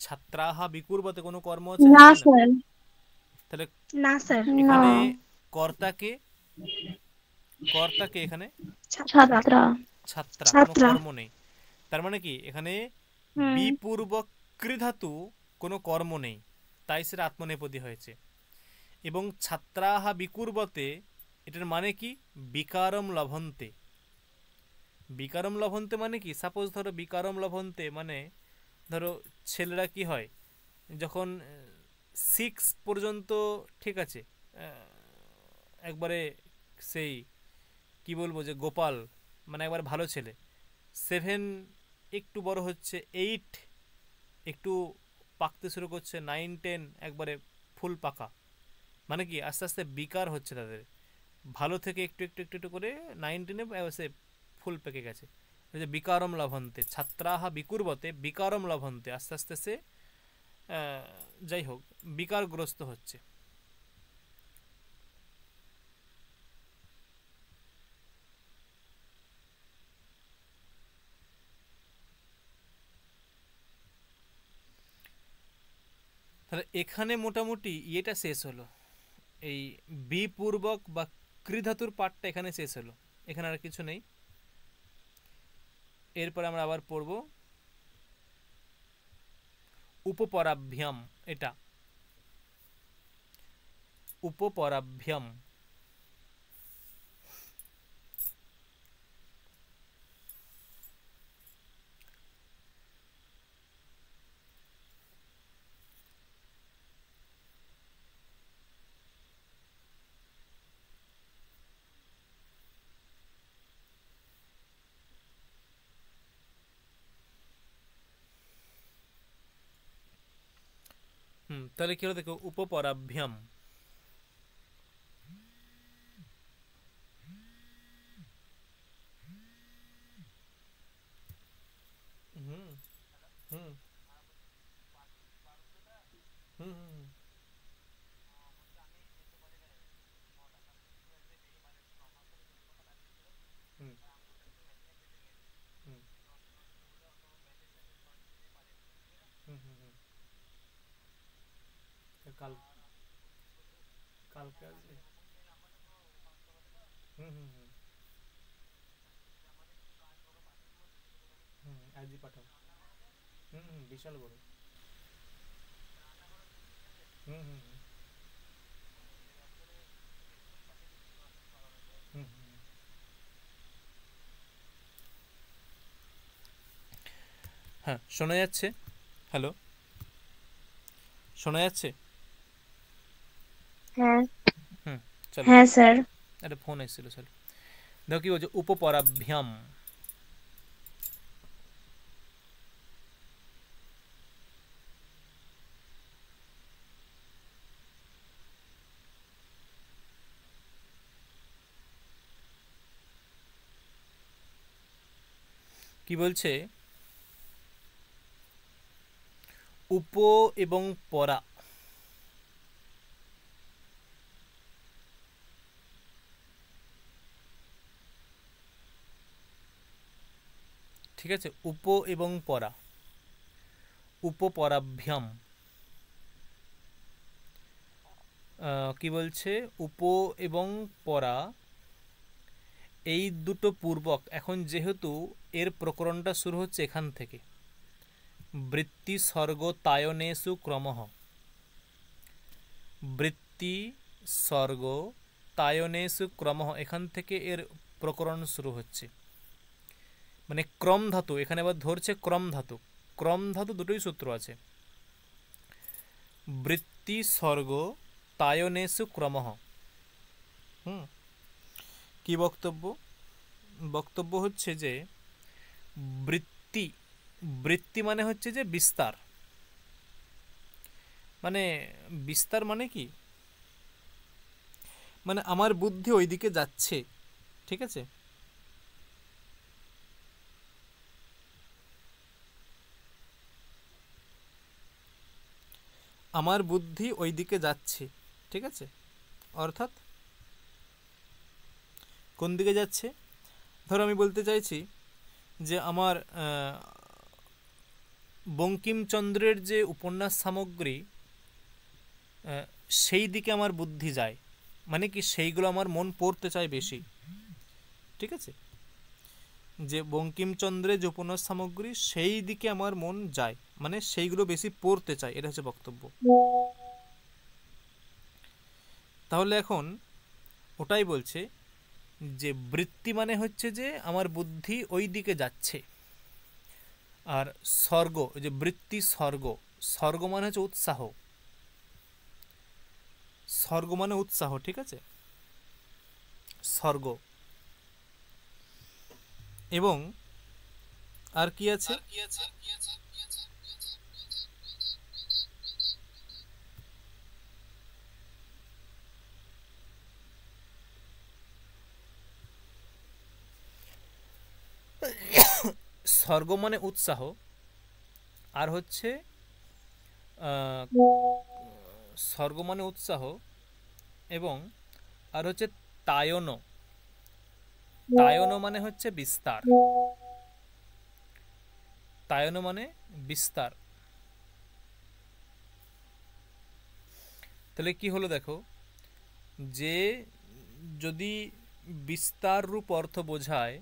ছাত্রাহা বিকুর্বতে কোনো কর্ম আছে না নাকি না? স্যার। তাহলে না স্যার। না এখানে কর্তাকে, কর্তাকে এখানে ছাত্রা ছাত্রা, কোনো ছাত্রা কর্ম নেই। তার মানে কি এখানে হুম বিপূর্বক কৃধাতু কোনো কর্ম নেই, তাই সেটা আত্মনেপদী হয়েছে। এবং ছাত্রাহা বিকুর্বতে, এটার মানে কি? বিকারম লভন্তে। বিকারম লভন্তে মানে কি? সাপোজ ধরো বিকারম লভন্তে মানে ধরো ছেলেরা কি হয়, যখন 6 পর্যন্ত ঠিক আছে, একবারে সেই কি বলবো যে গোপাল, মানে একবার ভালো ছেলে, 7 একটু বড় হচ্ছে, 8 একটু পাকতে শুরু করছে, 9 10 একবারে ফুল পাকা, মানে কি আস্তে আস্তে বিকার হচ্ছে তাদের, ভালো থেকে একটু একটু একটু একটু করে 9 10 সে ফুল পেকে গেছে। যে বিকারম লভন্তে, ছাত্রাহা বিকুর্বতে বিকারম লভন্তে, আস্তে আস্তে সে যাই হোক বিকারগ্রস্ত হচ্ছে। তাহলে এখানে মোটামুটি ইয়েটা শেষ হলো, এই বিপূর্বক বা কৃধাতুর পাঠটা এখানে শেষ হলো, এখানে আর কিছু নেই। এরপর আমরা আবার পড়ব উপপরাভ্যাম, এটা উপপরাভ্যাম। তাহলে কি হলো দেখো, উপপরাভ্যাম। হুম হুম হুম হুম হুম হুম হুম হুম হুম। কাল কালকে আসবে। হুম হুম হুম হুম, আজই পাঠাও। হুম হুম, বিশাল বড়। হুম হুম হুম হুম হুম। হ্যাঁ, শোনা যাচ্ছে? হ্যালো, শোনা যাচ্ছে? হ্যাঁ। হুম, চলো। হ্যাঁ স্যার। একটা ফোন এসেছিল, চলো। দেখো কি বলছে, উপপরাভ্যাম। কি বলছে, উপ এবং পরা। ঠিক আছে, উপ এবং পরা, উপপরাভ্যাম। কি বলছে, উপ এবং পরা, এই দুটো পূর্বক, এখন যেহেতু এর প্রকরণটা শুরু হচ্ছে এখান থেকে, বৃত্তি স্বর্গ তায়নেষু ক্রমঃ, বৃত্তি স্বর্গ তায়নেষু ক্রমঃ, এখান থেকে এর প্রকরণ শুরু হচ্ছে। মানে ক্রম ধাতু, এখানে আবার ধরছে ক্রম ধাতু। ক্রম ধাতু দুটোই সূত্র আছে, বৃত্তি স্বর্গ তায়নেষু ক্রমঃ। হুম, কি বক্তব্য? বক্তব্য হচ্ছে যে বৃত্তি, বৃত্তি মানে হচ্ছে যে বিস্তার। মানে বিস্তার মানে কি, মানে আমার বুদ্ধি ওইদিকে যাচ্ছে। ঠিক আছে, আমার বুদ্ধি ওইদিকে যাচ্ছে। ঠিক আছে, অর্থাৎ কোন দিকে যাচ্ছে? ধরো আমি বলতে চাইছি যে আমার বঙ্কিমচন্দ্রের যে উপন্যাস সামগ্রী, সেই দিকে আমার বুদ্ধি যায়। মানে কি, সেইগুলো আমার মন পড়তে চায় বেশি। ঠিক আছে, যে বঙ্কিমচন্দ্রের যে উপন্যাস সামগ্রী, সেই দিকে আমার মন যায়, মানে সেইগুলো বেশি পড়তে চায়, এটা হচ্ছে বক্তব্য। তাহলে এখন ওটাই বলছে যে বৃত্তি মানে হচ্ছে যে আমার বুদ্ধি ওই দিকে যাচ্ছে। আর স্বর্গ, যে বৃত্তি স্বর্গ, স্বর্গ মানে হচ্ছে উৎসাহ, স্বর্গ মানে উৎসাহ। ঠিক আছে, স্বর্গ। এবং আর কি আছে? স্বর্গ মানে উৎসাহ, আর হচ্ছে স্বর্গ মানে উৎসাহ, এবং আর হচ্ছে তায়ন। তায়ন মানে হচ্ছে বিস্তার, তায়ন মানে বিস্তার। তাহলে কি হলো দেখো, যে যদি বিস্তার রূপ অর্থ বোঝায়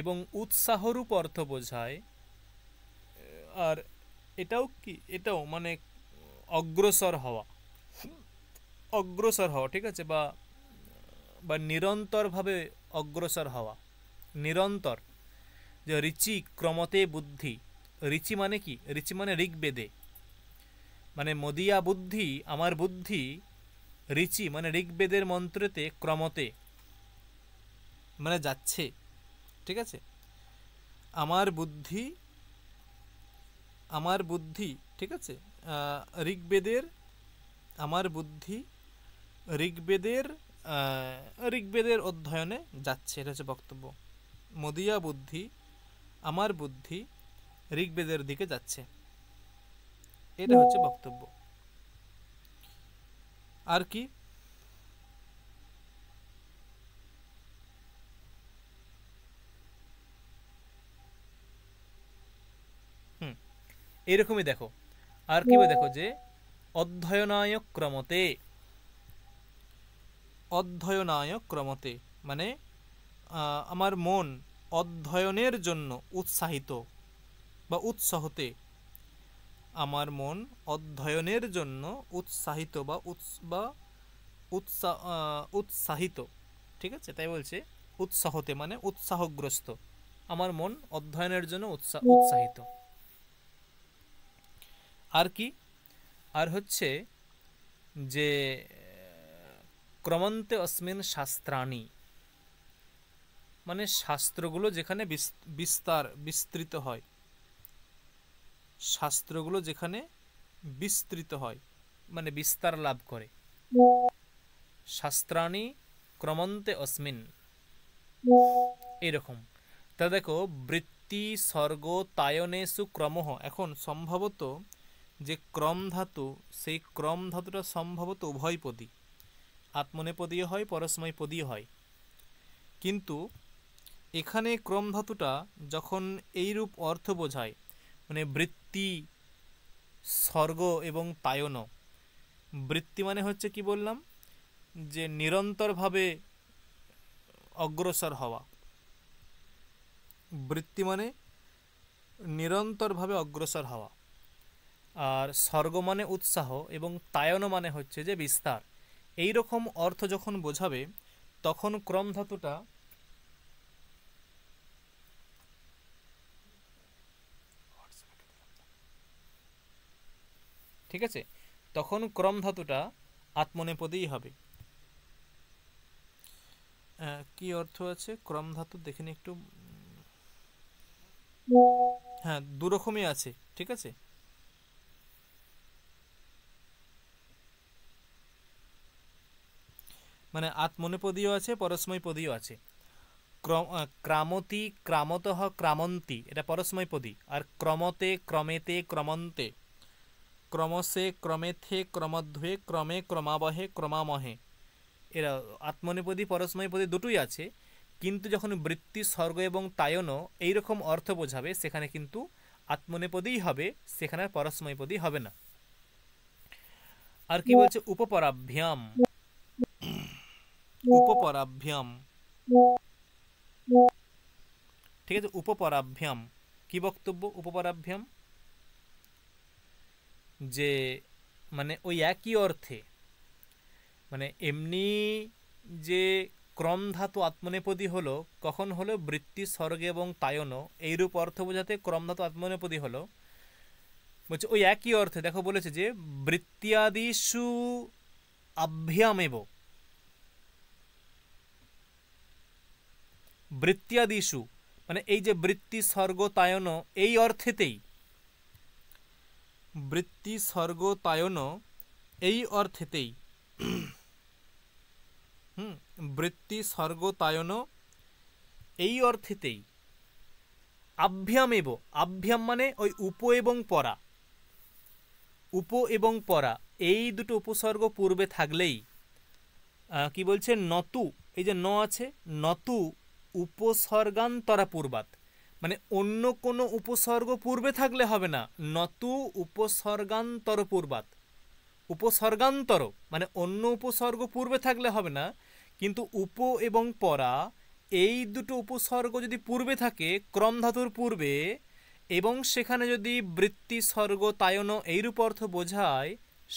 এবং উৎসাহরূপ অর্থ বোঝায়, আর এটাও কি, এটাও মানে অগ্রসর হওয়া, অগ্রসর হওয়া। ঠিক আছে, বা বা নিরন্তরভাবে অগ্রসর হওয়া, নিরন্তর। যে ঋচি ক্রমতে বুদ্ধি, ঋচি মানে কি, ঋচি মানে ঋগ্বেদে, মানে মদিয়া বুদ্ধি, আমার বুদ্ধি, ঋচি মানে ঋগ্বেদের মন্ত্রেতে, ক্রমতে মানে যাচ্ছে। ঠিক আছে, আমার বুদ্ধি, আমার বুদ্ধি, ঠিক আছে, ঋগ্বেদের আমার বুদ্ধি ঋগ্বেদের অধ্যয়নে যাচ্ছে, এটা হচ্ছে বক্তব্য। মদিয়া বুদ্ধি আমার বুদ্ধি ঋগ্বেদের দিকে যাচ্ছে, এটা হচ্ছে বক্তব্য। আর কি? এরকমই দেখো আর কি দেখো যে অধ্যয়নায় ক্রমতে মানে আমার মন অধ্যয়নের জন্য উৎসাহিত বা উৎসাহতে, আমার মন অধ্যয়নের জন্য উৎসাহিত বা উৎসাহিত, ঠিক আছে? তাই বলছে উৎসাহতে মানে উৎসাহগ্রস্ত, আমার মন অধ্যয়নের জন্য উৎসাহিত। আর কি? আর হচ্ছে যে ক্রমন্তে অস্মিন শাস্ত্রাণি মানে শাস্ত্রগুলো যেখানে বিস্তৃত হয়, শাস্ত্রগুলো যেখানে বিস্তৃত হয় মানে বিস্তার লাভ করে। শাস্ত্রাণি ক্রমন্তে অস্মিন, এরকম। তা দেখো বৃত্তি স্বর্গ তায়নেসু ক্রমঃ, এখন সম্ভবত যে ক্রম ধাতু, সেই ক্রম ধাতুটা সম্ভবত উভয়পদী, আত্মনেপদীয় হয় পরস্মৈপদীয় হয়। কিন্তু এখানে ক্রম ধাতুটা যখন এইরূপ অর্থ বোঝায় মানে বৃত্তি স্বর্গ এবং তায়ন, বৃত্তি মানে হচ্ছে কি বললাম যে নিরন্তরভাবে অগ্রসর হওয়া, বৃত্তি মানে নিরন্তরভাবে অগ্রসর হওয়া, আর স্বর্গ মানে উৎসাহ এবং তায়ন মানে হচ্ছে যে বিস্তার। এই রকম অর্থ যখন বোঝাবে তখন ক্রম ধাতুটা ঠিক আছে, তখন ক্রম ধাতুটা আত্মনেপদীই হবে। কি অর্থ আছে ক্রম ধাতু দেখে নি একটু? হ্যাঁ, দুরকমই আছে, ঠিক আছে। মানে আত্মনেপদীয় আছে পরস্মৈপদীয় আছে। ক্রামতি ক্রামতঃ ক্রামন্তি এটা পরস্মৈপদী, আর ক্রমতে ক্রমেতে ক্রমন্তে, ক্রমসে ক্রমেথে ক্রমধ্বে ক্রমে ক্রমাবহে ক্রমামহে, এরা আত্মনেপদী পরস্মৈপদী দুটোই আছে। কিন্তু যখন বৃত্তি স্বর্গ এবং তায়ন এইরকম অর্থ বোঝাবে সেখানে কিন্তু আত্মনেপদীই হবে, সেখানে পরস্মৈপদী হবে না। আর কি বলছে উপপরাভ্যাম, উপপরাভ্যাম, ঠিক আছে। উপপরাভ্যাম কি বক্তব্য? উপপরাভ্যাম যে মানে ওই একই অর্থে, মানে এমনি যে ক্রম ধাতু আত্মনেপদী হলো, কখন হলো? বৃত্তি স্বর্গ এবং তায়ন এইরূপ অর্থ বোঝাতে ক্রম ধাতু আত্মনেপদী হলো। বলছে ওই একই অর্থে দেখো বলেছে যে বৃত্তিয়াদিষু আভ্যামেব, বৃত্তিয়াদিষু মানে এই যে বৃত্তি স্বর্গ তায়ন এই অর্থেতেই, বৃত্তি স্বর্গ তায়ন এই অর্থেতেই, বৃত্তি স্বর্গ তায়ন এই অর্থেতেই, আভ্যামেব, আভ্যাম মানে ওই উপ এবং পরা, উপ এবং পরা এই দুটো উপসর্গ পূর্বে থাকলেই কি বলছে নতু, এই যে ন আছে, নতু উপসর্গান্তরা পূর্বাত, মানে অন্য কোনো উপসর্গ পূর্বে থাকলে হবে না, নতু উপসর্গান্তর পূর্বাত, উপসর্গান্তর মানে অন্য উপসর্গ পূর্বে থাকলে হবে না, কিন্তু উপ এবং পরা এই দুটো উপসর্গ যদি পূর্বে থাকে ক্রম ধাতুর পূর্বে, এবং সেখানে যদি বৃত্তি স্বর্গ তায়ন এইরূপ অর্থ বোঝায়,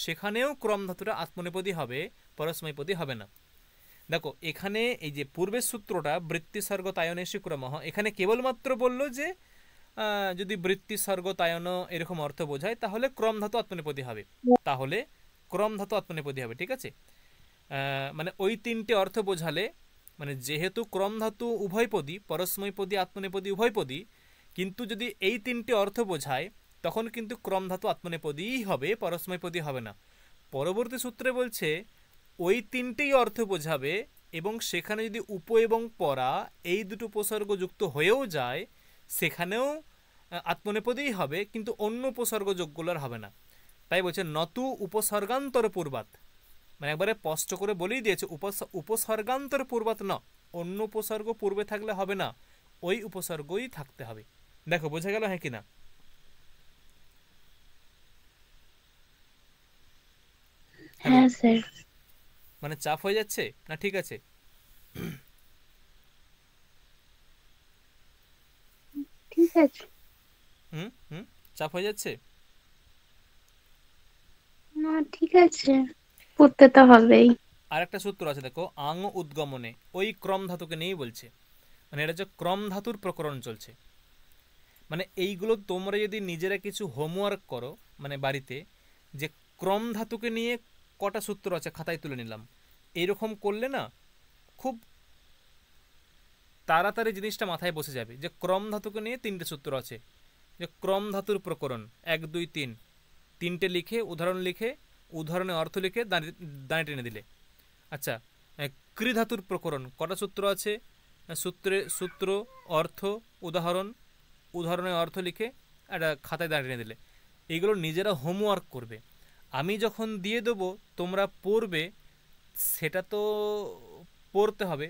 সেখানেও ক্রম ধাতুটা আত্মনেপদী হবে, পরস্মৈপদী হবে না। দেখো এখানে এই যে পূর্বের সূত্রটা বৃত্তি স্বর্গ তায়নেষু ক্রমঃ, এখানে কেবলমাত্র বলল যে যদি বৃত্তি স্বর্গ তায়ন এরকম অর্থ বোঝায় তাহলে ক্রম ধাতু আত্মনেপদী হবে, তাহলে ক্রম ধাতু আত্মনেপদী হবে, ঠিক আছে। মানে ওই তিনটে অর্থ বোঝালে, মানে যেহেতু ক্রম ধাতু উভয়পদী, পরস্মৈপদী আত্মনেপদী উভয়পদী, কিন্তু যদি এই তিনটে অর্থ বোঝায় তখন কিন্তু ক্রম ধাতু আত্মনেপদীই হবে, পরস্মৈপদী হবে না। পরবর্তী সূত্রে বলছে ওই তিনটেই অর্থ বোঝাবে, এবং সেখানে যদি উপ এবং পরা এই দুটো উপসর্গ যুক্ত হয়েও যায় সেখানেও আত্মনেপদীই হবে, কিন্তু অন্য উপসর্গ যোগগুলো আর হবে না। তাই বলছে নতু উপসর্গান্তর পূর্বাত, মানে একবারে স্পষ্ট করে বলেই দিয়েছে উপসর্গান্তর পূর্বাত ন, অন্য উপসর্গ পূর্বে থাকলে হবে না, ওই উপসর্গই থাকতে হবে। দেখো বোঝা গেল হ্যাঁ কিনা? হ্যাঁ স্যার। মানে চাপ হয়ে যাচ্ছে না? ঠিক আছে, ঠিক আছে। হুম হুম, চাপ হয়ে যাচ্ছে। না ঠিক আছে, পড়তে তো হবেই। আর একটা সূত্র আছে দেখো, আং উদ্গমনে, ওই ক্রম ধাতুকে নিয়েই বলছে, মানে এটা হচ্ছে ক্রম ধাতুর প্রকরণ চলছে। মানে এইগুলো তোমরা যদি নিজেরা কিছু হোমওয়ার্ক করো, মানে বাড়িতে, যে ক্রম ধাতুকে নিয়ে কটা সূত্র আছে খাতায় তুলে নিলাম, এইরকম করলে না খুব তাড়াতাড়ি জিনিসটা মাথায় বসে যাবে। যে ক্রম ধাতুকে নিয়ে তিনটে সূত্র আছে, যে ক্রম ধাতুর প্রকরণ 1 2 3, তিনটে লিখে উদাহরণ লিখে উদাহরণে অর্থ লিখে দাঁড়িয়ে টেনে দিলে। আচ্ছা, ক্রি ধাতুর প্রকরণ কটা সূত্র আছে? সূত্র, অর্থ, উদাহরণ, উদাহরণের অর্থ লিখে একটা খাতায় দাঁড়িয়ে দিলে। এইগুলো নিজেরা হোমওয়ার্ক করবে। আমি যখন দিয়ে দেবো তোমরা পড়বে, সেটা তো পড়তে হবে।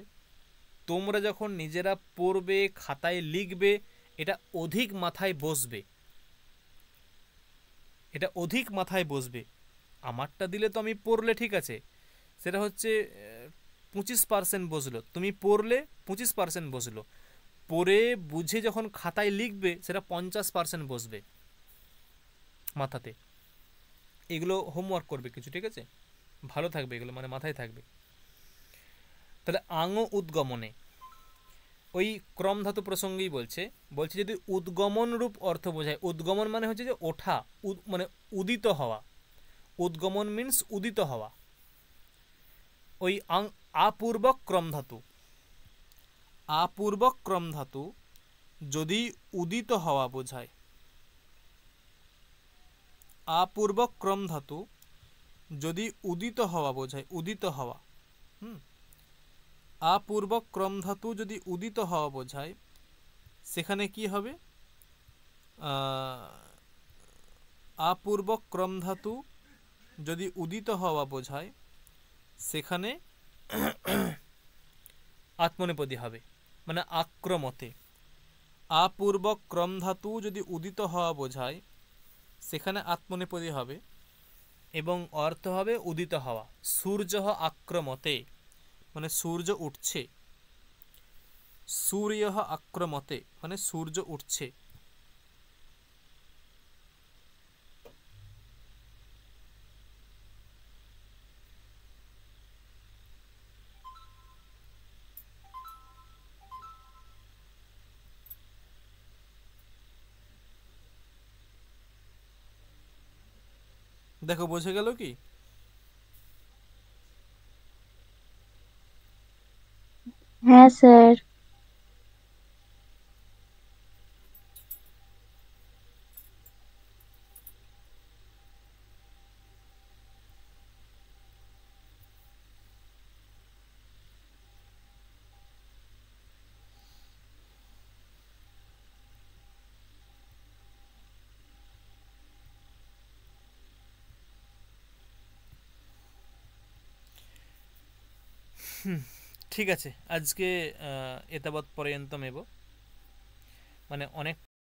তোমরা যখন নিজেরা পড়বে, খাতায় লিখবে, এটা অধিক মাথায় বসবে, এটা অধিক মাথায় বসবে। আমারটা দিলে তো আমি পড়লে ঠিক আছে, সেটা হচ্ছে 25% বসলো, তুমি পড়লে 25% বসলো, পড়ে বুঝে যখন খাতায় লিখবে সেটা 50% বসবে মাথাতে। এগুলো হোমওয়ার্ক করবে কিছু, ঠিক আছে? ভালো থাকবে এগুলো, মানে মাথায় থাকবে। তাহলে আঙ উদ্গমনে, ওই ক্রম ধাতু প্রসঙ্গেই বলছে যদি উদ্গমন রূপ অর্থ বোঝায়, উদ্গমন মানে হচ্ছে যে ওঠা, মানে উদিত হওয়া, উদ্গমন মিন্স উদিত হওয়া। ওই আপূর্বক ক্রম ধাতু, আপূর্বক ক্রম ধাতু যদি উদিত হওয়া বোঝায়, আপূর্বক ক্রম ধাতু যদি উদিত হওয়া বোঝায়, উদিত হওয়া, আপূর্বক ক্রম ধাতু যদি উদিত হওয়া বোঝায়, সেখানে কি হবে? আপূর্বক ক্রম ধাতু যদি উদিত হওয়া বোঝায় সেখানে আত্মনেপদী হবে, মানে আক্রমতে। আপূর্বক ক্রম ধাতু যদি উদিত হওয়া বোঝায় সেখানে আত্মনেপদী হবে, এবং অর্থ হবে উদিত হওয়া। সূর্য আক্রমতে, মানে সূর্য উঠছে, সূর্য আক্রমতে মানে সূর্য উঠছে। দেখো বোঝা গেল কি? হ্যাঁ স্যার। ঠিক আছে, আজকে এতাবৎ পর্যন্তম এব, মানে অনেক